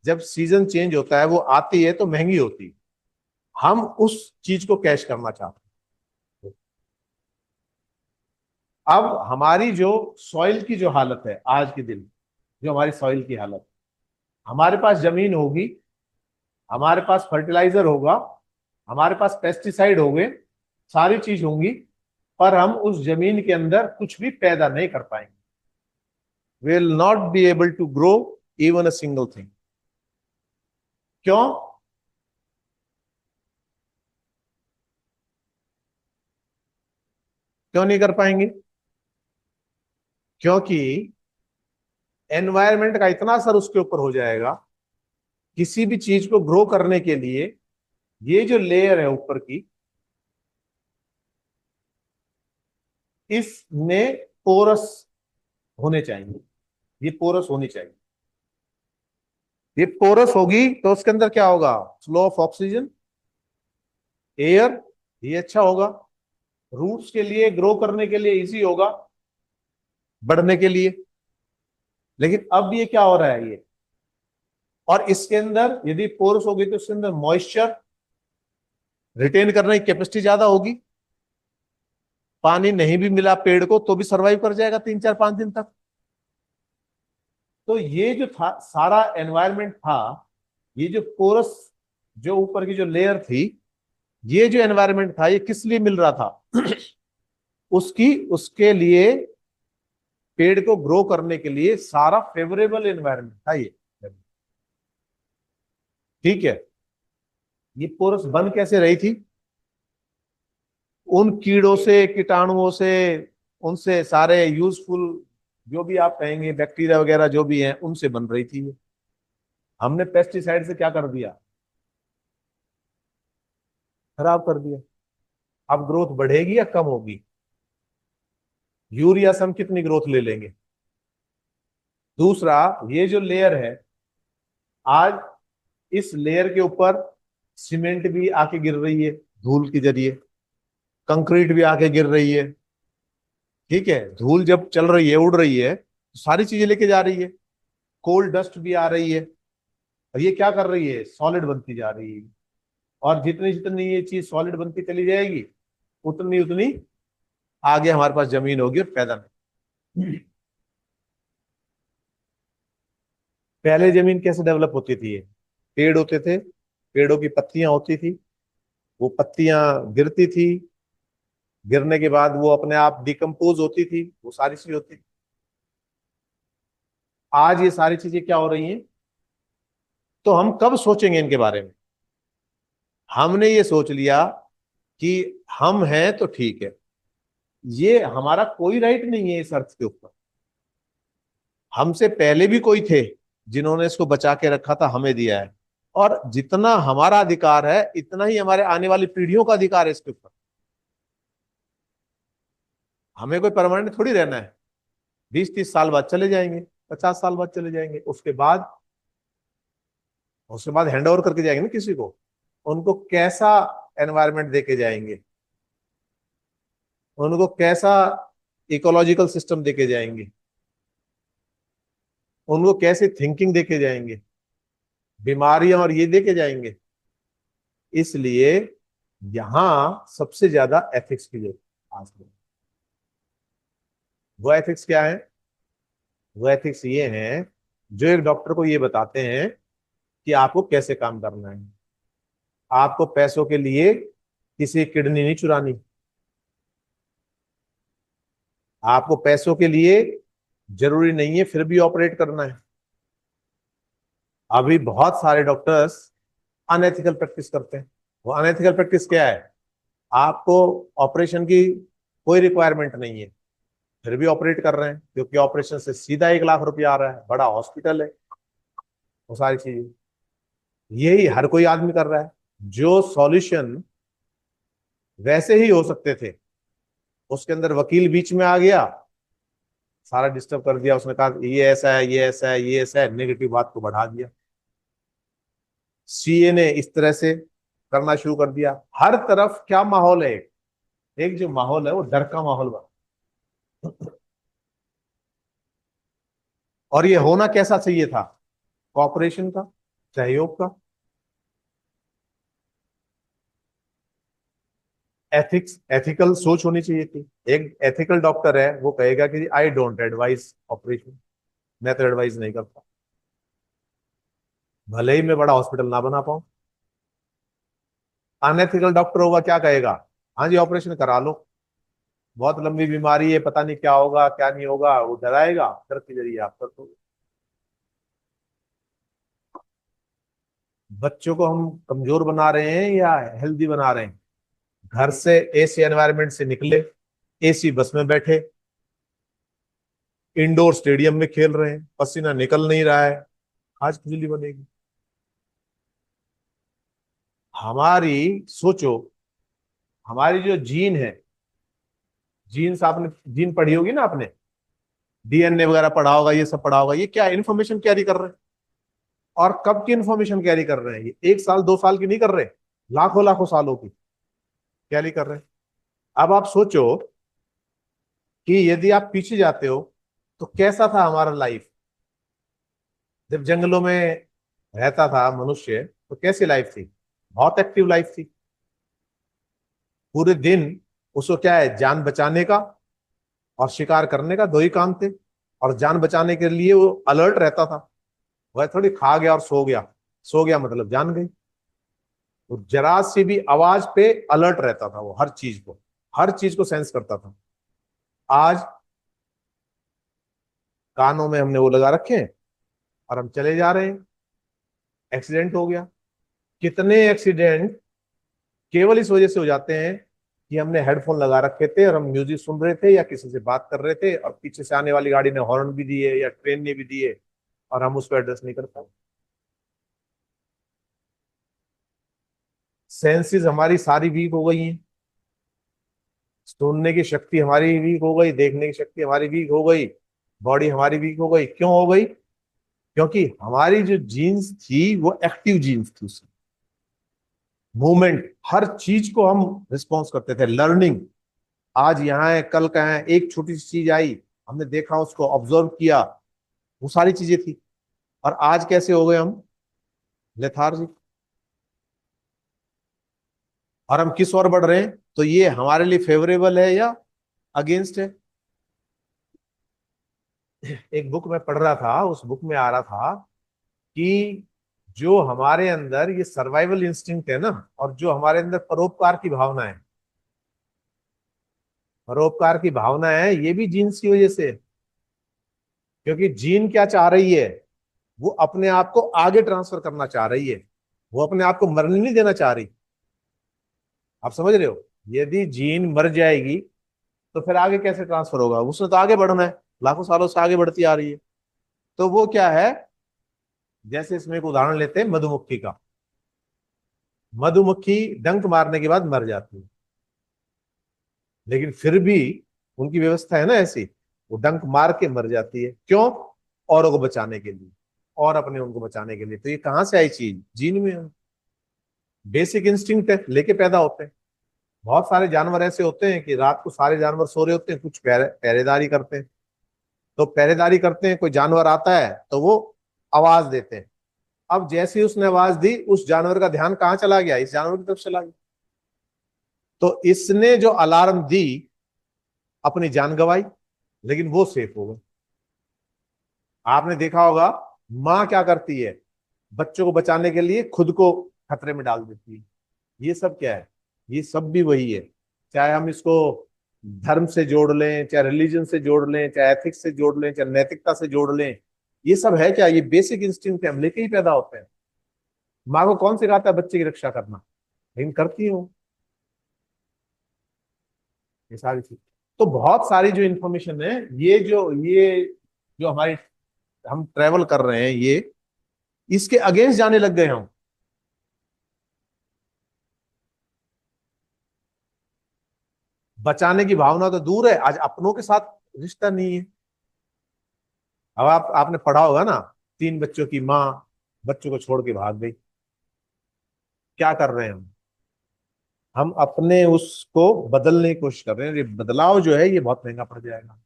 जब सीजन चेंज होता है वो आती है तो महंगी होती है, हम उस चीज को कैश करना चाहते हैं। अब हमारी जो सॉइल की जो हालत है आज के दिन, जो हमारी सॉइल की हालत, हमारे पास जमीन होगी, हमारे पास फर्टिलाइजर होगा, हमारे पास पेस्टिसाइड होंगे, सारी चीज होंगी, पर हम उस जमीन के अंदर कुछ भी पैदा नहीं कर पाएंगे। Will not be able to grow even a single thing. क्यों? क्यों नहीं कर पाएंगे? क्योंकि एनवायरनमेंट का इतना असर उसके ऊपर हो जाएगा। किसी भी चीज को ग्रो करने के लिए ये जो लेयर है ऊपर की, इसमें पोरस होने चाहिए, ये पोरस होनी चाहिए। ये पोरस होगी तो उसके अंदर क्या होगा, फ्लो ऑफ ऑक्सीजन, एयर, ये अच्छा होगा। रूट्स के लिए, ग्रो करने के लिए इजी होगा, बढ़ने के लिए। लेकिन अब ये क्या हो रहा है ये, और इसके अंदर यदि पोरस होगी तो इसके अंदर मॉइस्चर रिटेन करने की कैपेसिटी ज्यादा होगी। पानी नहीं भी मिला पेड़ को तो भी सरवाइव कर जाएगा 3 4 5 दिन तक। तो ये जो था सारा एनवायरनमेंट था, ये जो पोरस, जो ऊपर की जो लेयर थी, ये जो एनवायरनमेंट था ये किस लिए मिल रहा था उसकी, उसके लिए, पेड़ को ग्रो करने के लिए सारा फेवरेबल एनवायरनमेंट था ये, ठीक है। ये पोरस बन कैसे रही थी? उन कीड़ों से, कीटाणुओं से, उनसे सारे यूजफुल जो भी आप कहेंगे बैक्टीरिया वगैरह जो भी हैं उनसे बन रही थी ये। हमने पेस्टिसाइड से क्या कर दिया, खराब कर दिया। अब ग्रोथ बढ़ेगी या कम होगी? यूरिया से हम कितनी ग्रोथ ले लेंगे? दूसरा, ये जो लेयर है, आज इस लेयर के ऊपर सीमेंट भी आके गिर रही है धूल के जरिए, कंक्रीट भी आके गिर रही है, ठीक है। धूल जब चल रही है, उड़ रही है, तो सारी चीजें लेके जा रही है, कोल्ड डस्ट भी आ रही है, और ये क्या कर रही है, सॉलिड बनती जा रही है। और जितनी जितनी ये चीज सॉलिड बनती चली जाएगी, उतनी उतनी आगे हमारे पास जमीन होगी और पैदा नहीं। पहले जमीन कैसे डेवलप होती थी? ये पेड़ होते थे, पेड़ों की पत्तियां होती थी, वो पत्तियां गिरती थी, गिरने के बाद वो अपने आप डिकम्पोज होती थी, वो सारी चीज होती थी। आज ये सारी चीजें क्या हो रही हैं? तो हम कब सोचेंगे इनके बारे में? हमने ये सोच लिया कि हम हैं तो ठीक है, ये हमारा कोई राइट नहीं है इस अर्थ के ऊपर। हमसे पहले भी कोई थे जिन्होंने इसको बचा के रखा था, हमें दिया है। और जितना हमारा अधिकार है इतना ही हमारे आने वाली पीढ़ियों का अधिकार है इसके ऊपर। हमें कोई परमानेंट थोड़ी रहना है, 20 30 साल बाद चले जाएंगे, 50 साल बाद चले जाएंगे, उसके बाद हैंड ओवर करके जाएंगे ना किसी को। उनको कैसा एनवायरनमेंट देके जाएंगे, उनको कैसा इकोलॉजिकल सिस्टम देके जाएंगे, उनको कैसे थिंकिंग देके जाएंगे, बीमारियां और ये देके जाएंगे। इसलिए यहां सबसे ज्यादा एथिक्स की जरूरत है आज में। वो एथिक्स क्या है? वो एथिक्स ये हैं जो एक डॉक्टर को ये बताते हैं कि आपको कैसे काम करना है। आपको पैसों के लिए किसी की किडनी नहीं चुरानी, आपको पैसों के लिए जरूरी नहीं है फिर भी ऑपरेट करना है। अभी बहुत सारे डॉक्टर्स अनएथिकल प्रैक्टिस करते हैं। वो अनएथिकल प्रैक्टिस क्या है? आपको ऑपरेशन की कोई रिक्वायरमेंट नहीं है, फिर भी ऑपरेट कर रहे हैं, क्योंकि ऑपरेशन से सीधा 1 लाख रुपया आ रहा है, बड़ा हॉस्पिटल है, वो सारी चीजें। यही हर कोई आदमी कर रहा है। जो सॉल्यूशन वैसे ही हो सकते थे, उसके अंदर वकील बीच में आ गया, सारा डिस्टर्ब कर दिया। उसने कहा ये ऐसा है, ये ऐसा है, ये ऐसा है, नेगेटिव बात को बढ़ा दिया। सीए ने इस तरह से करना शुरू कर दिया। हर तरफ क्या माहौल है? एक जो माहौल है वो डर का माहौल बना। और ये होना कैसा चाहिए था? कॉपरेशन का, सहयोग का, एथिक्स, एथिकल सोच होनी चाहिए थी। एक एथिकल डॉक्टर है वो कहेगा कि आई डोंट एडवाइस ऑपरेशन, मैं तो एडवाइस नहीं करता, भले ही मैं बड़ा हॉस्पिटल ना बना पाऊं। अनएथिकल डॉक्टर होगा, क्या कहेगा? हाँ जी ऑपरेशन करा लो, बहुत लंबी बीमारी है, पता नहीं क्या होगा क्या नहीं होगा, वो डराएगा, डर के जरिए आप कर दो। बच्चों को हम कमजोर बना रहे हैं या हेल्दी बना रहे हैं? घर से एसी एनवायरनमेंट से निकले, एसी बस में बैठे, इंडोर स्टेडियम में खेल रहे हैं, पसीना निकल नहीं रहा है, आज खुजली बनेगी। हमारी सोचो, हमारी जो जीन है, जीन्स आपने जीन पढ़ी होगी ना आपने, डीएनए वगैरह पढ़ा होगा, ये सब पढ़ा होगा। ये क्या इन्फॉर्मेशन कैरी कर रहे हैं? और कब की इन्फॉर्मेशन कैरी कर रहे हैं? ये 1 साल 2 साल की नहीं कर रहे, लाखों लाखों सालों की कैरी कर रहे हैं। अब आप सोचो कि यदि आप पीछे जाते हो तो कैसा था हमारा लाइफ? जब जंगलों में रहता था मनुष्य तो कैसी लाइफ थी? बहुत एक्टिव लाइफ थी। पूरे दिन उसको क्या है, जान बचाने का और शिकार करने का, दो ही काम थे। और जान बचाने के लिए वो अलर्ट रहता था। वह थोड़ी खा गया और सो गया, सो गया मतलब जान गई। वो जरा सी भी आवाज पे अलर्ट रहता था, वो हर चीज को, हर चीज को सेंस करता था। आज कानों में हमने वो लगा रखे हैं और हम चले जा रहे हैं, एक्सीडेंट हो गया। कितने एक्सीडेंट केवल इस वजह से हो जाते हैं कि हमने हेडफोन लगा रखे थे और हम म्यूजिक सुन रहे थे या किसी से बात कर रहे थे, और पीछे से आने वाली गाड़ी ने हॉर्न भी दिए या ट्रेन ने भी दिए, और हम उसको एड्रेस नहीं कर पाए। सेंसेस हमारी सारी वीक हो गई हैं। सुनने की शक्ति हमारी वीक हो गई, देखने की शक्ति हमारी वीक हो गई, बॉडी हमारी वीक हो गई। क्यों हो गई? क्योंकि हमारी जो जीन्स थी वो एक्टिव जीन्स थी, उसमें मूवमेंट, हर चीज को हम रिस्पॉन्स करते थे। लर्निंग, आज यहाँ है कल कहाँ है, एक छोटी सी चीज आई, हमने देखा, उसको ऑब्जर्व किया, वो सारी चीजें थी। और आज कैसे हो गए हम? लेथार्जिक। और हम किस ओर बढ़ रहे हैं? तो ये हमारे लिए फेवरेबल है या अगेंस्ट है? एक बुक में पढ़ रहा था, उस बुक में आ रहा था कि जो हमारे अंदर ये सर्वाइवल इंस्टिंक्ट है ना, और जो हमारे अंदर परोपकार की भावना है, परोपकार की भावना है, ये भी जीन्स की वजह से है। क्योंकि जीन क्या चाह रही है? वो अपने आप को आगे ट्रांसफर करना चाह रही है, वो अपने आप को मरने नहीं देना चाह रही। आप समझ रहे हो? यदि जीन मर जाएगी तो फिर आगे कैसे ट्रांसफर होगा? उसने तो आगे बढ़ना है, लाखों सालों से आगे बढ़ती आ रही है। तो वो क्या है, जैसे इसमें एक उदाहरण लेते हैं मधुमक्खी का। मधुमक्खी डंक मारने के बाद मर जाती है, लेकिन फिर भी उनकी व्यवस्था है ना ऐसी, वो डंक मार के मर जाती है। क्यों? औरों को बचाने के लिए, और अपने उनको बचाने के लिए। तो ये कहाँ से आई चीज? जीन में है। बेसिक इंस्टिंक्ट है, लेके पैदा होते हैं। बहुत सारे जानवर ऐसे होते हैं कि रात को सारे जानवर सो रहे होते हैं, कुछ पहरेदारी करते हैं। तो पहरेदारी करते हैं, कोई जानवर आता है तो वो आवाज देते हैं। अब जैसे ही उसने आवाज दी, उस जानवर का ध्यान कहाँ चला गया? इस जानवर की तरफ चला गया। तो इसने जो अलार्म दी, अपनी जान गंवाई, लेकिन वो सेफ हो गए। आपने देखा होगा, माँ क्या करती है? बच्चों को बचाने के लिए खुद को खतरे में डाल देती है। ये सब क्या है? ये सब भी वही है। चाहे हम इसको धर्म से जोड़ लें, चाहे रिलीजन से जोड़ लें, चाहे एथिक्स से जोड़ लें, चाहे नैतिकता से जोड़ लें, ये सब है क्या? ये बेसिक इंस्टिंक्ट हम लेके ही पैदा होते हैं। माँ को कौन सिखाता है बच्चे की रक्षा करना? लेकिन करती हूँ ये सारी चीज। तो बहुत सारी जो इंफॉर्मेशन है, ये जो हमारी हम ट्रेवल कर रहे हैं, ये इसके अगेंस्ट जाने लग गए हम। बचाने की भावना तो दूर है, आज अपनों के साथ रिश्ता नहीं है। अब आपने पढ़ा होगा ना, 3 बच्चों की माँ बच्चों को छोड़ के भाग गई। क्या कर रहे हैं हम अपने उसको बदलने की कोशिश कर रहे हैं। ये बदलाव जो है ये बहुत महंगा पड़ जाएगा।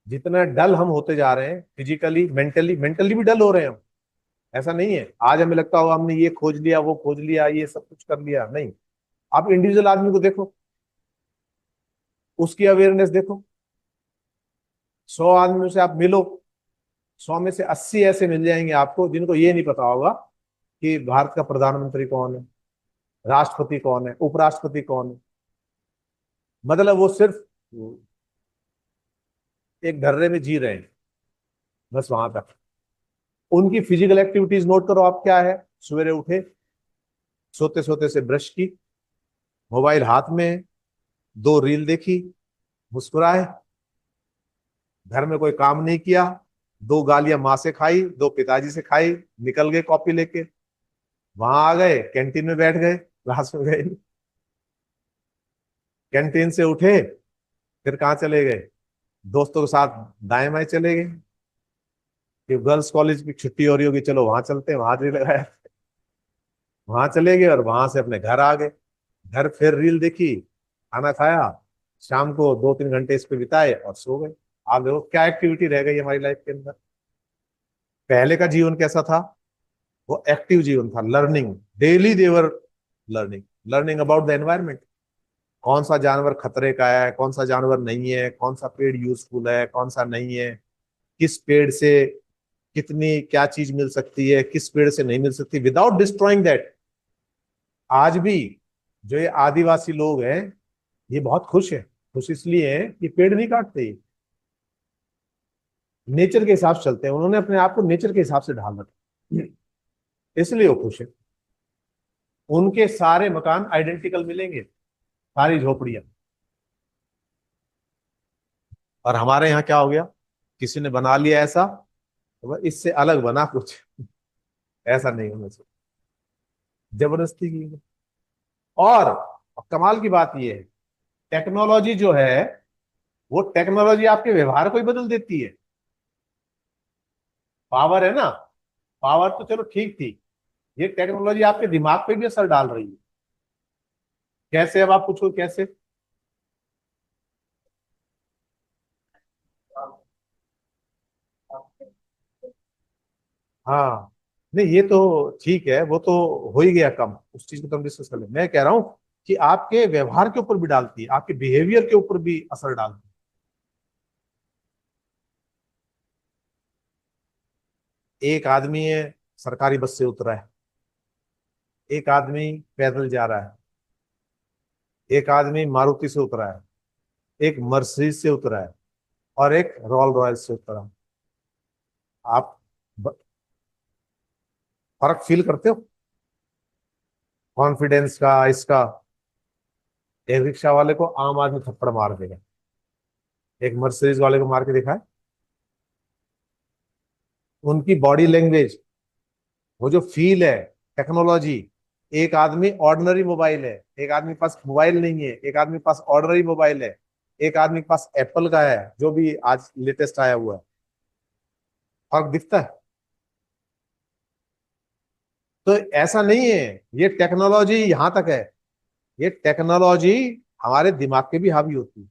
जितना डल हम होते जा रहे हैं, फिजिकली मेंटली मेंटली भी डल हो रहे हैं हम। ऐसा नहीं है आज हमें लगता होगा हमने ये खोज लिया, वो खोज लिया, ये सब कुछ कर लिया, नहीं। आप इंडिविजुअल आदमी को देखो, उसकी अवेयरनेस देखो। 100 आदमियों से आप मिलो, 100 में से 80 ऐसे मिल जाएंगे आपको जिनको ये नहीं पता होगा कि भारत का प्रधानमंत्री कौन है, राष्ट्रपति कौन है, उपराष्ट्रपति कौन है। मतलब वो सिर्फ एक ढर्रे में जी रहे हैं, बस वहां तक। उनकी फिजिकल एक्टिविटीज नोट करो आप, क्या है? सवेरे उठे, सोते सोते से ब्रश की, मोबाइल हाथ में, 2 रील देखी, मुस्कुराए, घर में कोई काम नहीं किया, 2 गालियां माँ से खाई, 2 पिताजी से खाई, निकल गए कॉपी लेके, वहां आ गए, कैंटीन में बैठ गए, क्लास में गए, कैंटीन से उठे, फिर कहाँ चले गए? दोस्तों के साथ दाएं बाएं चले गए कि गर्ल्स कॉलेज की छुट्टी हो रही होगी, चलो वहां चलते हैं, वहां रील लगाया, वहां चले गए और वहां से अपने घर आ गए। घर फिर रील देखी, खाना खाया, शाम को 2-3 घंटे इस पे बिताए और सो गए। आप देखो क्या एक्टिविटी रह गई हमारी लाइफ के अंदर। पहले का जीवन कैसा था? वो एक्टिव जीवन था, learning, daily they were learning, learning about the environment. कौन सा जानवर खतरे का है, कौन सा जानवर नहीं है, कौन सा पेड़ यूजफुल है, कौन सा नहीं है, किस पेड़ से कितनी क्या चीज मिल सकती है, किस पेड़ से नहीं मिल सकती, विदाउट डिस्ट्रॉइंग दैट। आज भी जो ये आदिवासी लोग हैं, ये बहुत खुश है। खुश इसलिए है कि पेड़ नहीं काटते, नेचर के हिसाब से चलते हैं। उन्होंने अपने आप को नेचर के हिसाब से ढाल रखा, इसलिए वो खुश है। उनके सारे मकान आइडेंटिकल मिलेंगे, सारी झोपड़ियां। और हमारे यहाँ क्या हो गया? किसी ने बना लिया ऐसा, तो बस इससे अलग बना कुछ, ऐसा नहीं होना चाहिए, जबरदस्ती की। और कमाल की बात यह है, टेक्नोलॉजी जो है, वो टेक्नोलॉजी आपके व्यवहार को ही बदल देती है। पावर है ना, पावर तो चलो ठीक थी, ये टेक्नोलॉजी आपके दिमाग पे भी असर डाल रही है। कैसे? अब आप पूछो कैसे। हाँ, नहीं ये तो ठीक है, वो तो हो ही गया कम, उस चीज को तो हम डिस्कस कर ले। मैं कह रहा हूं कि आपके व्यवहार के ऊपर भी डालती है, आपके बिहेवियर के ऊपर भी असर डालती है। एक आदमी है, सरकारी बस से उतरा है, एक आदमी पैदल जा रहा है, एक आदमी मारुति से उतरा है, एक मर्सिडीज से उतरा है, और एक रॉयल रॉयल से उतरा है। आप ब- फर्क फील करते हो कॉन्फिडेंस का, इसका? एक रिक्शा वाले को आम आदमी थप्पड़ मार देगा, एक मर्सिडीज वाले को मार के दिखाए। उनकी बॉडी लैंग्वेज, वो जो फील है, टेक्नोलॉजी। एक आदमी ऑर्डिनरी मोबाइल है, एक आदमी के पास मोबाइल नहीं है, एक आदमी के पास ऑर्डिनरी मोबाइल है, एक आदमी के पास एप्पल का है जो भी आज लेटेस्ट आया हुआ है। फर्क दिखता है। तो ऐसा नहीं है, ये टेक्नोलॉजी यहां तक है, ये टेक्नोलॉजी हमारे दिमाग पे भी हावी होती है।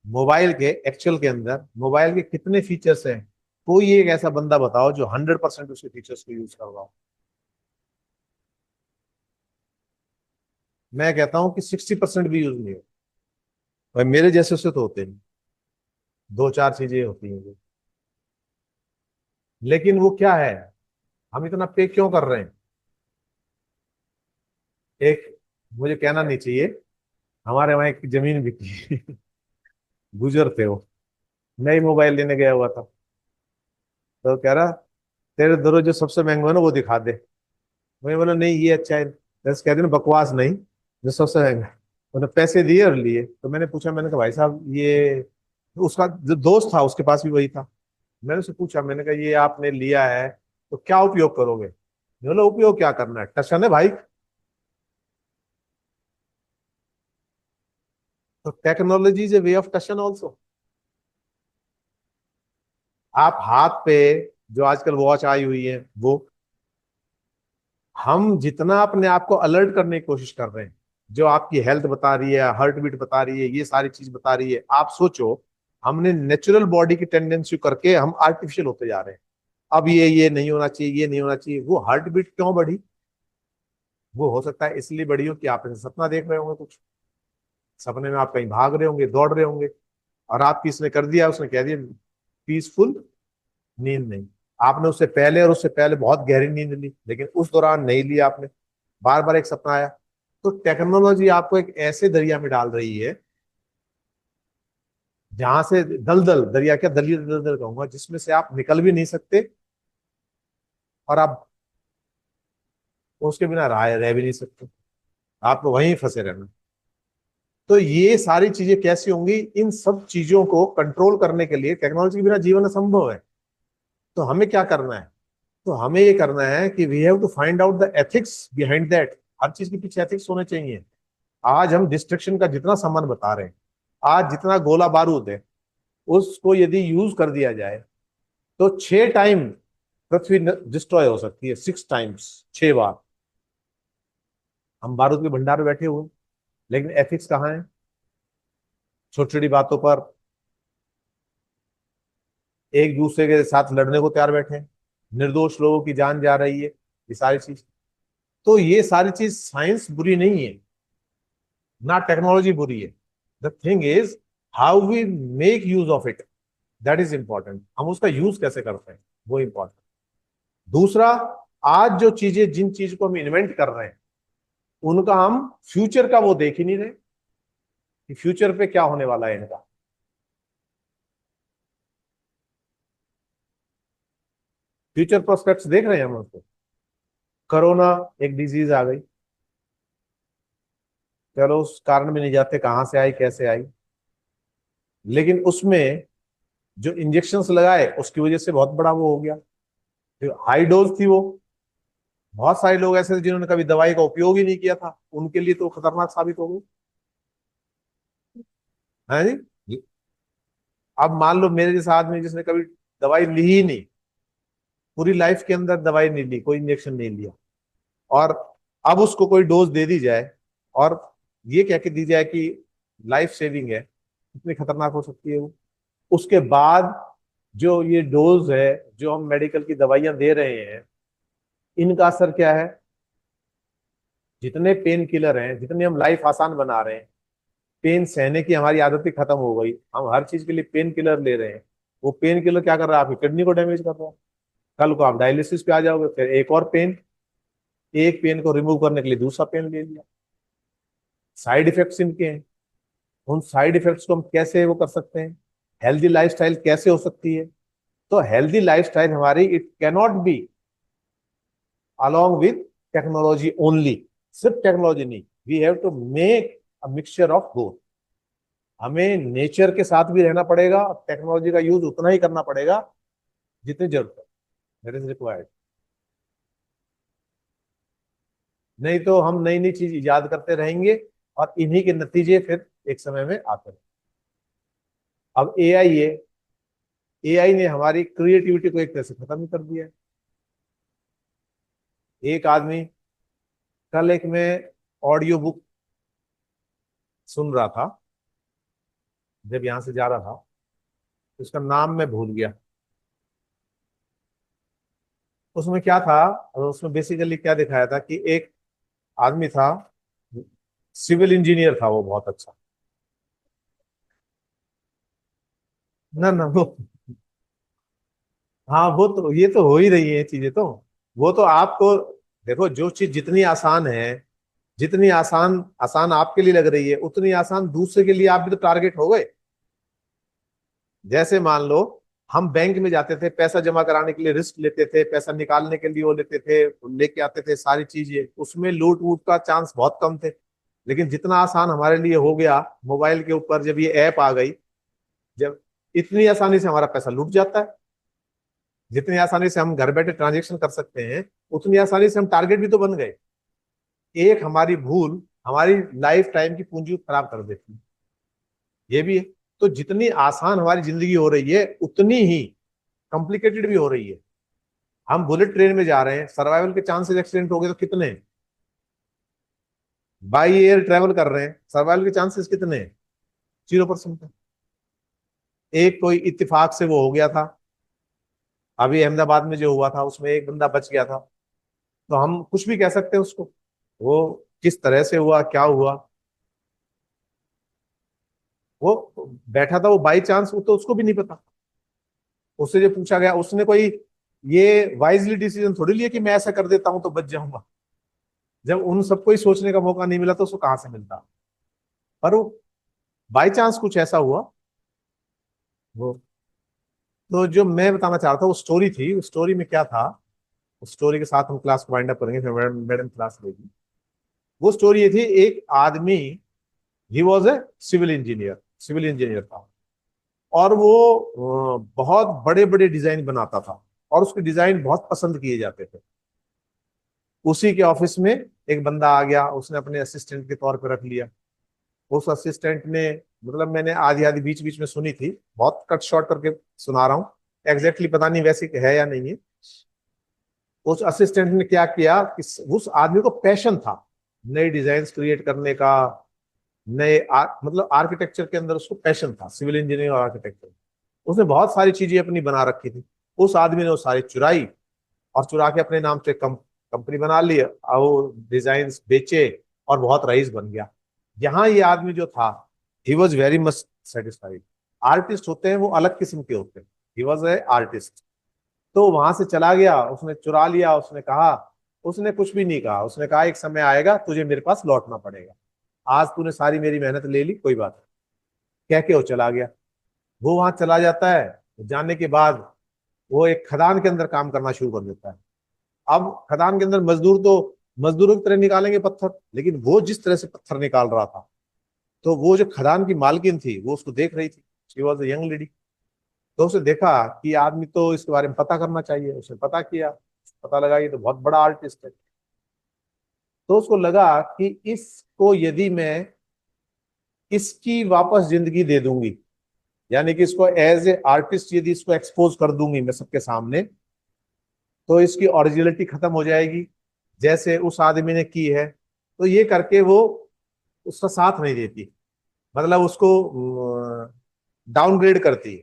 मोबाइल के एक्चुअल के अंदर मोबाइल के कितने फीचर्स हैं? कोई एक ऐसा बंदा बताओ जो 100% उसके फीचर्स को यूज कर रहा हो। मैं कहता हूं कि 60% भी यूज नहीं हो। भाई मेरे जैसे से तो होते नहीं, 2-4 चीजें होती हैं जो। लेकिन वो क्या है, हम इतना पे क्यों कर रहे हैं? एक, मुझे कहना नहीं चाहिए, हमारे वहां एक जमीन बिकी। गुजर थे वो, नई मोबाइल लेने गया हुआ था, तो कह रहा तेरे दरों जो सबसे महंगा है ना वो दिखा दे। मैं बोला नहीं ये अच्छा है, बस कह देना बकवास नहीं, जो सबसे महंगा है। उन्होंने पैसे दिए और लिए, तो मैंने पूछा, मैंने कहा भाई साहब ये, उसका जो दोस्त था उसके पास भी वही था, मैंने उससे पूछा, मैंने कहा ये आपने लिया है तो क्या उपयोग करोगे? बोला उपयोग क्या करना है, टशन है भाई। तो technology is a way of टशन ऑल्सो। आप हाथ पे जो आजकल वॉच आई हुई है वो, हम जितना अपने आप को अलर्ट करने की कोशिश कर रहे हैं, जो आपकी हेल्थ बता रही है, हार्ट बीट बता रही है, ये सारी चीज बता रही है, आप सोचो हमने नेचुरल बॉडी की टेंडेंसी करके हम आर्टिफिशियल होते जा रहे हैं। अब ये नहीं होना चाहिए, ये नहीं होना चाहिए। वो हार्ट बीट क्यों बढ़ी? वो हो सकता है इसलिए बढ़ी हो कि आप ऐसे सपना देख रहे होंगे कुछ, सपने में आप कहीं भाग रहे होंगे, दौड़ रहे होंगे, और आप किसने कर दिया, उसने कह दिया पीसफुल नींद नहीं। आपने उससे पहले और उससे पहले बहुत गहरी नींद ली, लेकिन उस दौरान नहीं लिया आपने, बार बार एक सपना आया। तो टेक्नोलॉजी आपको एक ऐसे दरिया में डाल रही है जहां से दलदल दरिया, क्या दलिया दलदल कहूंगा, जिसमें से आप निकल भी नहीं सकते और आप उसके बिना रह भी नहीं सकते, आपको वहीं फंसे रहना। तो ये सारी चीजें कैसी होंगी, इन सब चीजों को कंट्रोल करने के लिए टेक्नोलॉजी के बिना जीवन असंभव है। तो हमें क्या करना है? तो हमें ये करना है कि we have to find out the ethics behind that. हर चीज के पीछे एथिक्स होने चाहिए। आज हम डिस्ट्रक्शन का जितना सामान बता रहे हैं, आज जितना गोला बारूद है, उसको यदि यूज कर दिया जाए तो 6 टाइम पृथ्वी डिस्ट्रॉय हो सकती है, 6 टाइम्स, 6 बार। हम बारूद के भंडार में बैठे हुए हैं, लेकिन एथिक्स कहाँ है? छोटी छोटी बातों पर एक दूसरे के साथ लड़ने को तैयार बैठे हैं, निर्दोष लोगों की जान जा रही है, ये सारी चीज। तो ये सारी चीज, साइंस बुरी नहीं है, ना टेक्नोलॉजी बुरी है। The thing is how we make use of it, that is important. हम उसका यूज कैसे करते हैं, वो इंपॉर्टेंट। दूसरा, आज जो चीजें, जिन चीज को हम इन्वेंट कर रहे हैं, उनका हम फ्यूचर का वो देख ही नहीं रहे कि फ्यूचर पे क्या होने वाला है इनका। फ्यूचर प्रोस्पेक्ट्स देख रहे हैं हम उसको। कोरोना एक डिजीज आ गई, चलो उस कारण में नहीं जाते कहां से आई कैसे आई, लेकिन उसमें जो इंजेक्शंस लगाए उसकी वजह से बहुत बड़ा वो हो गया। जो हाई डोज थी वो, बहुत सारे लोग ऐसे थे जिन्होंने कभी दवाई का उपयोग ही नहीं किया था, उनके लिए तो खतरनाक साबित हो गई है जी। अब मान लो मेरे जैसा आदमी जिसने कभी दवाई ली ही नहीं, पूरी लाइफ के अंदर दवाई नहीं ली, कोई इंजेक्शन नहीं लिया, और अब उसको कोई डोज दे दी जाए और ये कह के दी जाए कि लाइफ सेविंग है, कितनी खतरनाक हो सकती है वो। उसके बाद जो ये डोज है, जो हम मेडिकल की दवाइयां दे रहे हैं, इनका असर क्या है? जितने पेन किलर हैं, जितने हम लाइफ आसान बना रहे हैं, पेन सहने की हमारी आदत ही खत्म हो गई, हम हर चीज के लिए पेन किलर ले रहे हैं। वो पेन किलर क्या कर रहा है? आपकी किडनी को डैमेज कर रहा है। कल को आप डायलिसिस पे आ जाओगे, फिर एक और पेन, एक पेन को रिमूव करने के लिए दूसरा पेन ले लिया। साइड इफेक्ट्स इनके हैं। उन साइड इफेक्ट्स को हम कैसे वो कर सकते हैं? हेल्दी लाइफस्टाइल कैसे हो सकती है? तो हेल्दी लाइफस्टाइल हमारी, it cannot be along with technology only. सिर्फ टेक्नोलॉजी नहीं, we have to make a mixture of both. हमें नेचर के साथ भी रहना पड़ेगा और टेक्नोलॉजी का यूज उतना ही करना पड़ेगा जितनी जरूरत है, दैट इज रिक्वायर्ड। नहीं तो हम नई नई चीज इजाद करते रहेंगे और इन्हीं के नतीजे फिर एक समय में आते हैं। अब एआई है, एआई ने हमारी क्रिएटिविटी को एक तरह से खत्म ही कर दिया है। एक आदमी, कल एक मैं ऑडियो बुक सुन रहा था, जब यहां से जा रहा था, उसका नाम मैं भूल गया। उसमें क्या था, और उसमें बेसिकली क्या दिखाया था कि एक आदमी था, सिविल इंजीनियर था वो, बहुत अच्छा। ना ना वो, हाँ वो तो, ये तो हो ही रही है चीजें तो। वो तो आपको, देखो जो चीज जितनी आसान है जितनी आसान आसान आपके लिए लग रही है उतनी आसान दूसरे के लिए आप भी तो टारगेट हो गए। जैसे मान लो हम बैंक में जाते थे, पैसा जमा कराने के लिए रिस्क लेते थे, पैसा निकालने के लिए वो लेते थे, लेके आते थे सारी चीजें, उसमें लूट वूट का चांस बहुत कम थे। लेकिन जितना आसान हमारे लिए हो गया मोबाइल के ऊपर, जब ये ऐप आ गई, जब इतनी आसानी से हमारा पैसा लूट जाता है, जितनी आसानी से हम घर बैठे ट्रांजेक्शन कर सकते हैं उतनी आसानी से हम टारगेट भी तो बन गए। एक हमारी भूल हमारी लाइफ टाइम की पूंजी खराब कर देती है, ये भी है। तो जितनी आसान हमारी जिंदगी हो रही है उतनी ही कॉम्प्लिकेटेड भी हो रही है। हम बुलेट ट्रेन में जा रहे हैं, सर्वाइवल के चांसेस एक्सीडेंट हो गए तो कितने हैं? बाई एयर ट्रेवल कर रहे हैं, सर्वाइवल के चांसेस कितने हैं? 0% है। एक कोई इत्तेफाक से वो हो गया था, अभी अहमदाबाद में जो हुआ था उसमें एक बंदा बच गया था, तो हम कुछ भी कह सकते हैं उसको, वो किस तरह से हुआ क्या हुआ, वो बैठा था वो बाई चांस, वो तो उसको भी नहीं पता। उससे जो पूछा गया उसने कोई ये वाइजली डिसीजन थोड़ी लिया कि मैं ऐसा कर देता हूं तो बच जाऊंगा। जब उन सबको ही सोचने का मौका नहीं मिला तो उसको कहां से मिलता। पर वो बाई चांस कुछ ऐसा हुआ वो। तो जो मैं बताना चाह रहा था वो स्टोरी थी, उस स्टोरी में क्या था, उस स्टोरी के साथ हम क्लास को वाइंड अप करेंगे, फिर मैडम मैडम क्लास लेगी। वो स्टोरी ये थी, एक आदमी, he was a civil engineer, civil engineer था, और वो बहुत बड़े बड़े डिजाइन बनाता था और उसके डिजाइन बहुत पसंद किए जाते थे। उसी के ऑफिस में एक बंदा आ गया, उसने अपने असिस्टेंट के तौर पर रख लिया। उस असिस्टेंट ने, मतलब मैंने आधी आधी बीच बीच में सुनी थी, बहुत कट शॉर्ट करके सुना रहा हूँ, एग्जैक्टली पता नहीं वैसे है या नहीं है। उस असिस्टेंट ने क्या किया कि उस आदमी को पैशन था नए डिजाइन क्रिएट करने का, मतलब आर्किटेक्चर के अंदर उसको पैशन था, सिविल इंजीनियरिंग और आर्किटेक्चर। उसने बहुत सारी चीजें अपनी बना रखी थी। उस आदमी ने वो सारी चुराई और चुरा के अपने नाम से कंपनी बना ली और वो डिजाइन बेचे और बहुत रईस बन गया। यहाँ ये आदमी जो था, he was very much satisfied. Artist होते हैं वो अलग किस्म के होते हैं, ही वॉज ए आर्टिस्ट। तो वहां से चला गया, उसने चुरा लिया, उसने कहा, उसने कुछ भी नहीं कहा, उसने कहा एक समय आएगा तुझे मेरे पास लौटना पड़ेगा, आज तूने सारी मेरी मेहनत ले ली, कोई बात नहीं, कह के वो चला गया। वो वहां चला जाता है, जाने के बाद वो एक खदान के अंदर काम करना शुरू कर देता है। अब खदान के अंदर मजदूर तो मजदूरों की तरह निकालेंगे पत्थर, लेकिन वो जिस तरह से पत्थर निकाल रहा था, तो वो जो खदान की मालकिन थी वो उसको देख रही थी, she was a young lady. तो उसने देखा कि आदमी तो इसके बारे में पता करना चाहिए, उसने पता किया, पता लगा ये तो बहुत बड़ा आर्टिस्ट है। तो उसको लगा कि इसको यदि मैं इसकी वापस जिंदगी दे दूंगी, यानी कि इसको एज ए आर्टिस्ट यदि इसको एक्सपोज कर दूंगी मैं सबके सामने, तो इसकी ओरिजिनलिटी खत्म हो जाएगी जैसे उस आदमी ने की है। तो ये करके वो उसका साथ नहीं देती, मतलब उसको डाउनग्रेड करती है।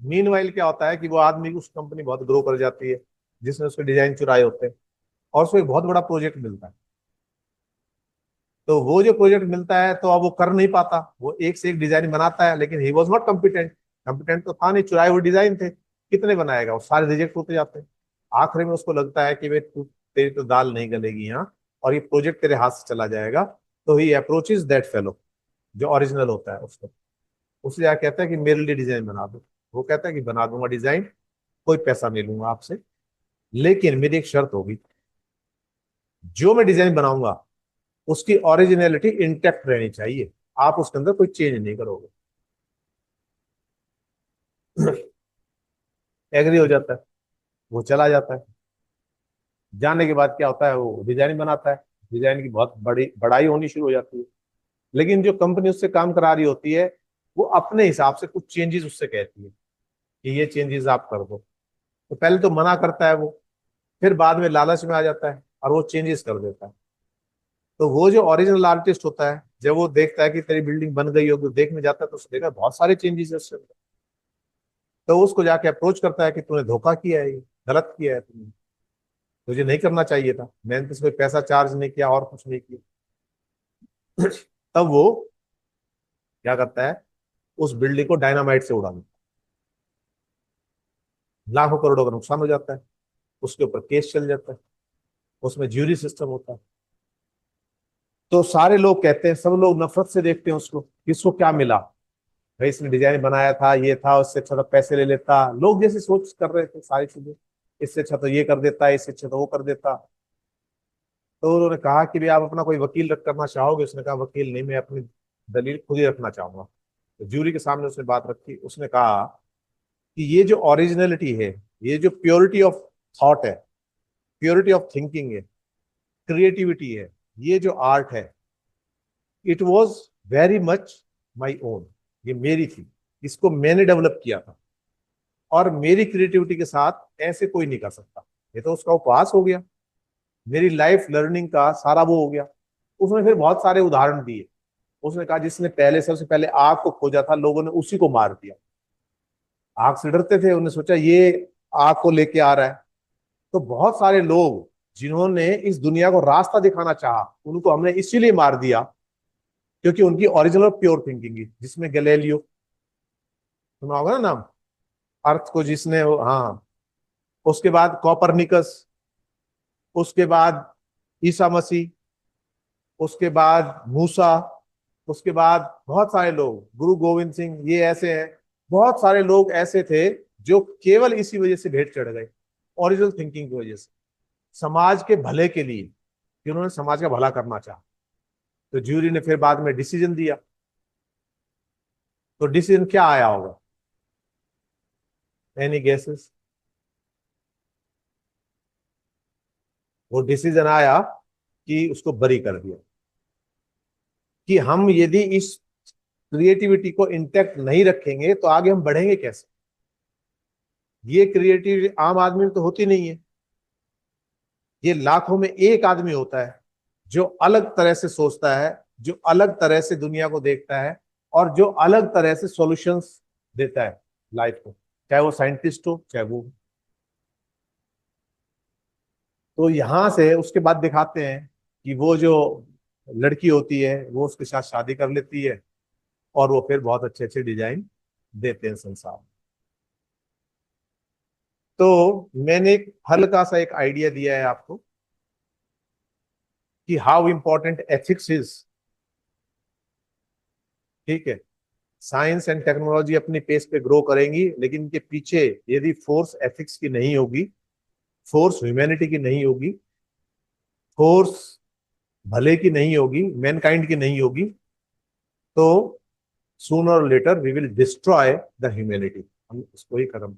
मीनवाइल क्या होता है कि वो आदमी, उस कंपनी बहुत ग्रो कर जाती है जिसने उसके डिजाइन चुराए होते हैं, और उसको एक बहुत बड़ा प्रोजेक्ट मिलता है। तो वो जो प्रोजेक्ट मिलता है तो अब वो कर नहीं पाता, वो एक से एक डिजाइन बनाता है, लेकिन he was not competent. Competent तो था नहीं, चुराए हुए डिजाइन थे, कितने बनाएगा, वो सारे रिजेक्ट होते जाते हैं। आखिरी में उसको लगता है कि भाई तू, तेरी तो दाल नहीं गलेगी यहाँ, और ये प्रोजेक्ट तेरे हाथ से चला जाएगा। तो ही अप्रोचेज दैट फेलो जो ओरिजिनल होता है उसको, उससे क्या कहता है कि मेरे लिए डिजाइन बना दो। वो कहता है कि बना दूंगा डिजाइन, कोई पैसा नहीं लूंगा आपसे, लेकिन मेरी एक शर्त होगी, जो मैं डिजाइन बनाऊंगा उसकी ओरिजिनलिटी इंटेक्ट रहनी चाहिए, आप उसके अंदर कोई चेंज नहीं करोगे। एग्री हो जाता है, वो चला जाता है। जाने के बाद क्या होता है, वो डिजाइन बनाता है, डिजाइन की बहुत बड़ी बड़ाई होनी शुरू हो जाती है। लेकिन जो कंपनी उससे काम करा रही होती है वो अपने हिसाब से कुछ चेंजेस उससे कहती है कि ये चेंजेस आप कर दो। तो पहले तो मना करता है वो, फिर बाद में लालच में आ जाता है और वो चेंजेस कर देता है। तो वो जो ओरिजिनल आर्टिस्ट होता है, जब वो देखता है कि तेरी बिल्डिंग बन गई होगी, देखने जाता है तो उसको देखा बहुत सारे चेंजेस है उसके अंदर। तो उसको जाके अप्रोच करता है कि तूने धोखा किया है, ये गलत किया है तुमने, तुझे नहीं करना चाहिए था, मैंने तो इसमें पैसा चार्ज नहीं किया और कुछ नहीं किया। तब वो क्या करता है, उस बिल्डिंग को डायनामाइट से उड़ा देता है, लाखों करोड़ों का नुकसान हो जाता है, उसके ऊपर केस चल जाता है, उसमें ज्यूरी सिस्टम होता है। तो सारे लोग कहते हैं, सब लोग नफरत से देखते हैं उसको, इसको क्या मिला भाई, इसने डिजाइन बनाया था, ये था, उससे अच्छा तो पैसे ले लेता, लोग जैसे सोच कर रहे थे सारी चीजें, इससे अच्छा तो ये कर देता, इससे अच्छा तो वो कर देता। तो उन्होंने कहा कि भी आप अपना कोई वकील रख करना चाहोगे? उसने कहा वकील नहीं, मैं अपनी दलील खुद ही रखना चाहूंगा। तो ज्यूरी के सामने उसने बात रखी, उसने कहा कि ये जो ओरिजिनलिटी है, ये जो प्योरिटी ऑफ थॉट है, प्योरिटी ऑफ थिंकिंग है, क्रिएटिविटी है, ये जो आर्ट है, it was very much my own, ये मेरी थी, इसको मैंने डेवलप किया था, और मेरी क्रिएटिविटी के साथ ऐसे कोई नहीं कर सकता। ये तो उसका उपहास हो गया, मेरी लाइफ लर्निंग का सारा वो हो गया। उसने फिर बहुत सारे उदाहरण दिए। उसने कहा जिसने पहले, सबसे पहले आग को खोजा था, लोगों ने उसी को मार दिया। आग से डरते थे, उन्होंने सोचा ये आग को लेके आ रहा है। तो बहुत सारे लोग जिन्होंने इस दुनिया को रास्ता दिखाना चाहा, उनको हमने इसीलिए मार दिया क्योंकि उनकी ओरिजिनल प्योर थिंकिंग है, जिसमें गैलीलियो, सुना होगा ना नाम, अर्थ को जिसने हाँ, उसके बाद कॉपरनिकस, उसके बाद ईसा मसीह, उसके बाद मूसा, उसके बाद बहुत सारे लोग, गुरु गोविंद सिंह, ये ऐसे हैं, बहुत सारे लोग ऐसे थे जो केवल इसी वजह से भेंट चढ़ गए, ओरिजिनल थिंकिंग की वजह से, समाज के भले के लिए, कि उन्होंने समाज का भला करना चाहा। तो ज्यूरी ने फिर बाद में डिसीजन दिया। तो डिसीजन क्या आया होगा? Any guesses? वो डिसीजन आया कि उसको बरी कर दिया, कि हम यदि इस क्रिएटिविटी को इंटैक्ट नहीं रखेंगे तो आगे हम बढ़ेंगे कैसे? ये क्रिएटिविटी आम आदमी में तो होती नहीं है, ये लाखों में एक आदमी होता है जो अलग तरह से सोचता है, जो अलग तरह से दुनिया को देखता है, और जो अलग तरह से सॉल्यूशंस देता है लाइफ को, चाहे वो साइंटिस्ट हो चाहे वो। तो यहां से उसके बाद दिखाते हैं कि वो जो लड़की होती है वो उसके साथ शादी कर लेती है, और वो फिर बहुत अच्छे अच्छे डिजाइन देते हैं संसार में। तो मैंने एक हल्का सा एक आइडिया दिया है आपको कि हाउ इंपॉर्टेंट एथिक्स इज। ठीक है, साइंस एंड टेक्नोलॉजी अपनी पेस पे ग्रो करेंगी, लेकिन इनके पीछे यदि फोर्स एथिक्स की नहीं होगी, फोर्स ह्यूमैनिटी की नहीं होगी, फोर्स भले की नहीं होगी, मैनकाइंड की नहीं होगी, तो सूनर और later we will destroy the humanity, हम इसको ही खत्म